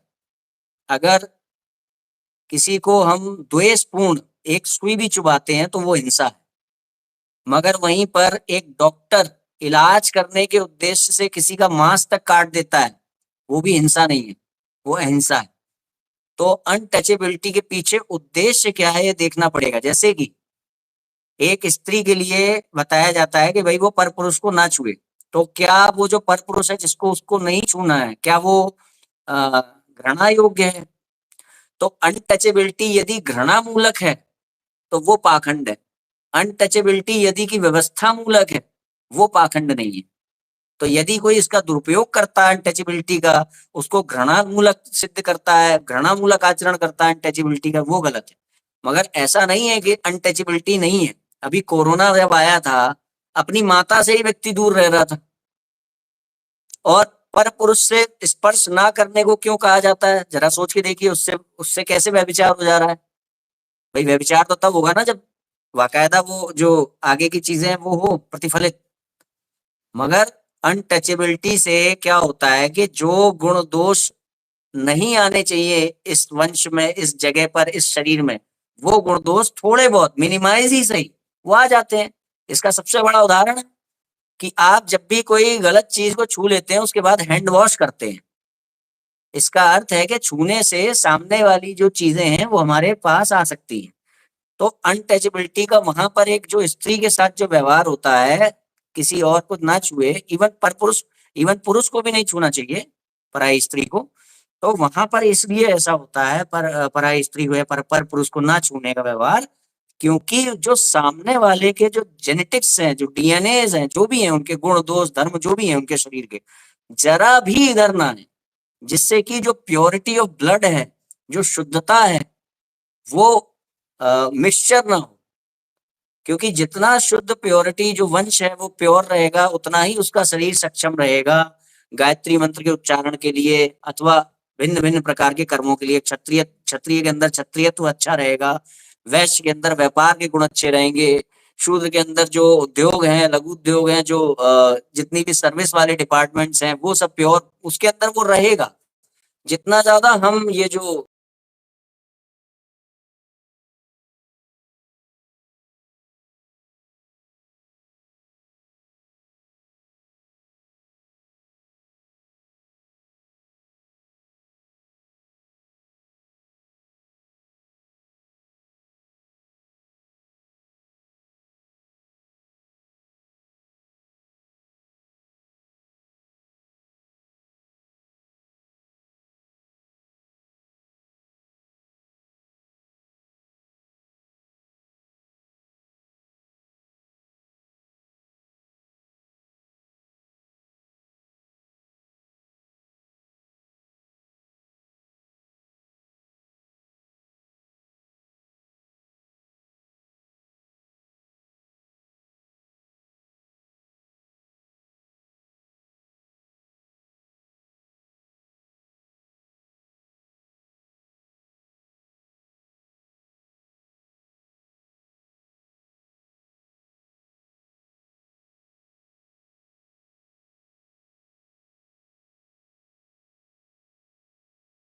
अगर किसी को हम द्वेषपूर्ण एक सुई भी चुभाते हैं तो वो हिंसा है, मगर वहीं पर एक डॉक्टर इलाज करने के उद्देश्य से किसी का मांस तक काट देता है, वो भी हिंसा नहीं है, वो अहिंसा है। तो अनटचेबिलिटी के पीछे उद्देश्य क्या है ये देखना पड़ेगा। जैसे कि एक स्त्री के लिए बताया जाता है कि भाई वो पर पुरुष को ना छुए, तो क्या वो जो पर पुरुष है जिसको उसको नहीं छूना है, क्या वो घृणा योग्य है? तो अनटचेबिलिटी यदि घृणा मूलक है तो वो पाखंड है। अनटचेबिलिटी यदि की व्यवस्था मूलक है, वो पाखंड नहीं है। तो यदि कोई इसका दुरुपयोग करता है अनटचेबिलिटी का, उसको घृणा मूलक सिद्ध करता है, घृणा मूलक आचरण करता है अनटचेबिलिटी का, वो गलत है। मगर ऐसा नहीं है कि अनटचेबिलिटी नहीं है। अभी कोरोना जब आया था, अपनी माता से ही व्यक्ति दूर रह रहा था, और पर पुरुष से स्पर्श ना करने को क्यों कहा जाता है? जरा सोच के देखिए, उससे उससे कैसे व्यभिचार हो जा रहा है? भाई व्यभिचार तो तब होगा ना जब वाकायदा वो जो आगे की चीजें हैं वो हो प्रतिफलित। मगर अनटचेबिलिटी से क्या होता है कि जो गुण दोष नहीं आने चाहिए इस वंश में, इस जगह पर, इस शरीर में, वो गुण दोष थोड़े बहुत मिनिमाइज ही सही वो आ जाते हैं। इसका सबसे बड़ा उदाहरण है कि आप जब भी कोई गलत चीज को छू लेते हैं उसके बाद हैंड वॉश करते हैं। इसका अर्थ है कि छूने से सामने वाली जो चीजें हैं वो हमारे पास आ सकती हैं। तो अनटचेबिलिटी का वहां पर एक जो स्त्री के साथ जो व्यवहार होता है, किसी और को ना छुए, इवन पर पुरुष, इवन पुरुष को भी नहीं छूना चाहिए पराई स्त्री को। तो वहां पर इसलिए ऐसा होता है, पर पराई स्त्री को या पर पुरुष को ना छूने का व्यवहार, क्योंकि जो सामने वाले के जो जेनेटिक्स हैं, जो डीएनए हैं, जो भी हैं उनके गुण दोष धर्म जो भी हैं उनके शरीर के, जरा भी इधर ना है, जिससे कि जो प्योरिटी ऑफ ब्लड है, जो शुद्धता है, वो मिक्सचर ना हो। क्योंकि जितना शुद्ध प्योरिटी जो वंश है वो प्योर रहेगा, उतना ही उसका शरीर सक्षम रहेगा गायत्री मंत्र के उच्चारण के लिए, अथवा भिन्न भिन्न प्रकार के कर्मों के लिए। क्षत्रिय क्षत्रिय के अंदर क्षत्रियत्व अच्छा रहेगा, वैश्य के अंदर व्यापार के गुण अच्छे रहेंगे, शूद्र के अंदर जो उद्योग हैं, लघु उद्योग हैं, जो जितनी भी सर्विस वाले डिपार्टमेंट्स हैं, वो सब प्योर उसके अंदर वो रहेगा। जितना ज्यादा हम ये जो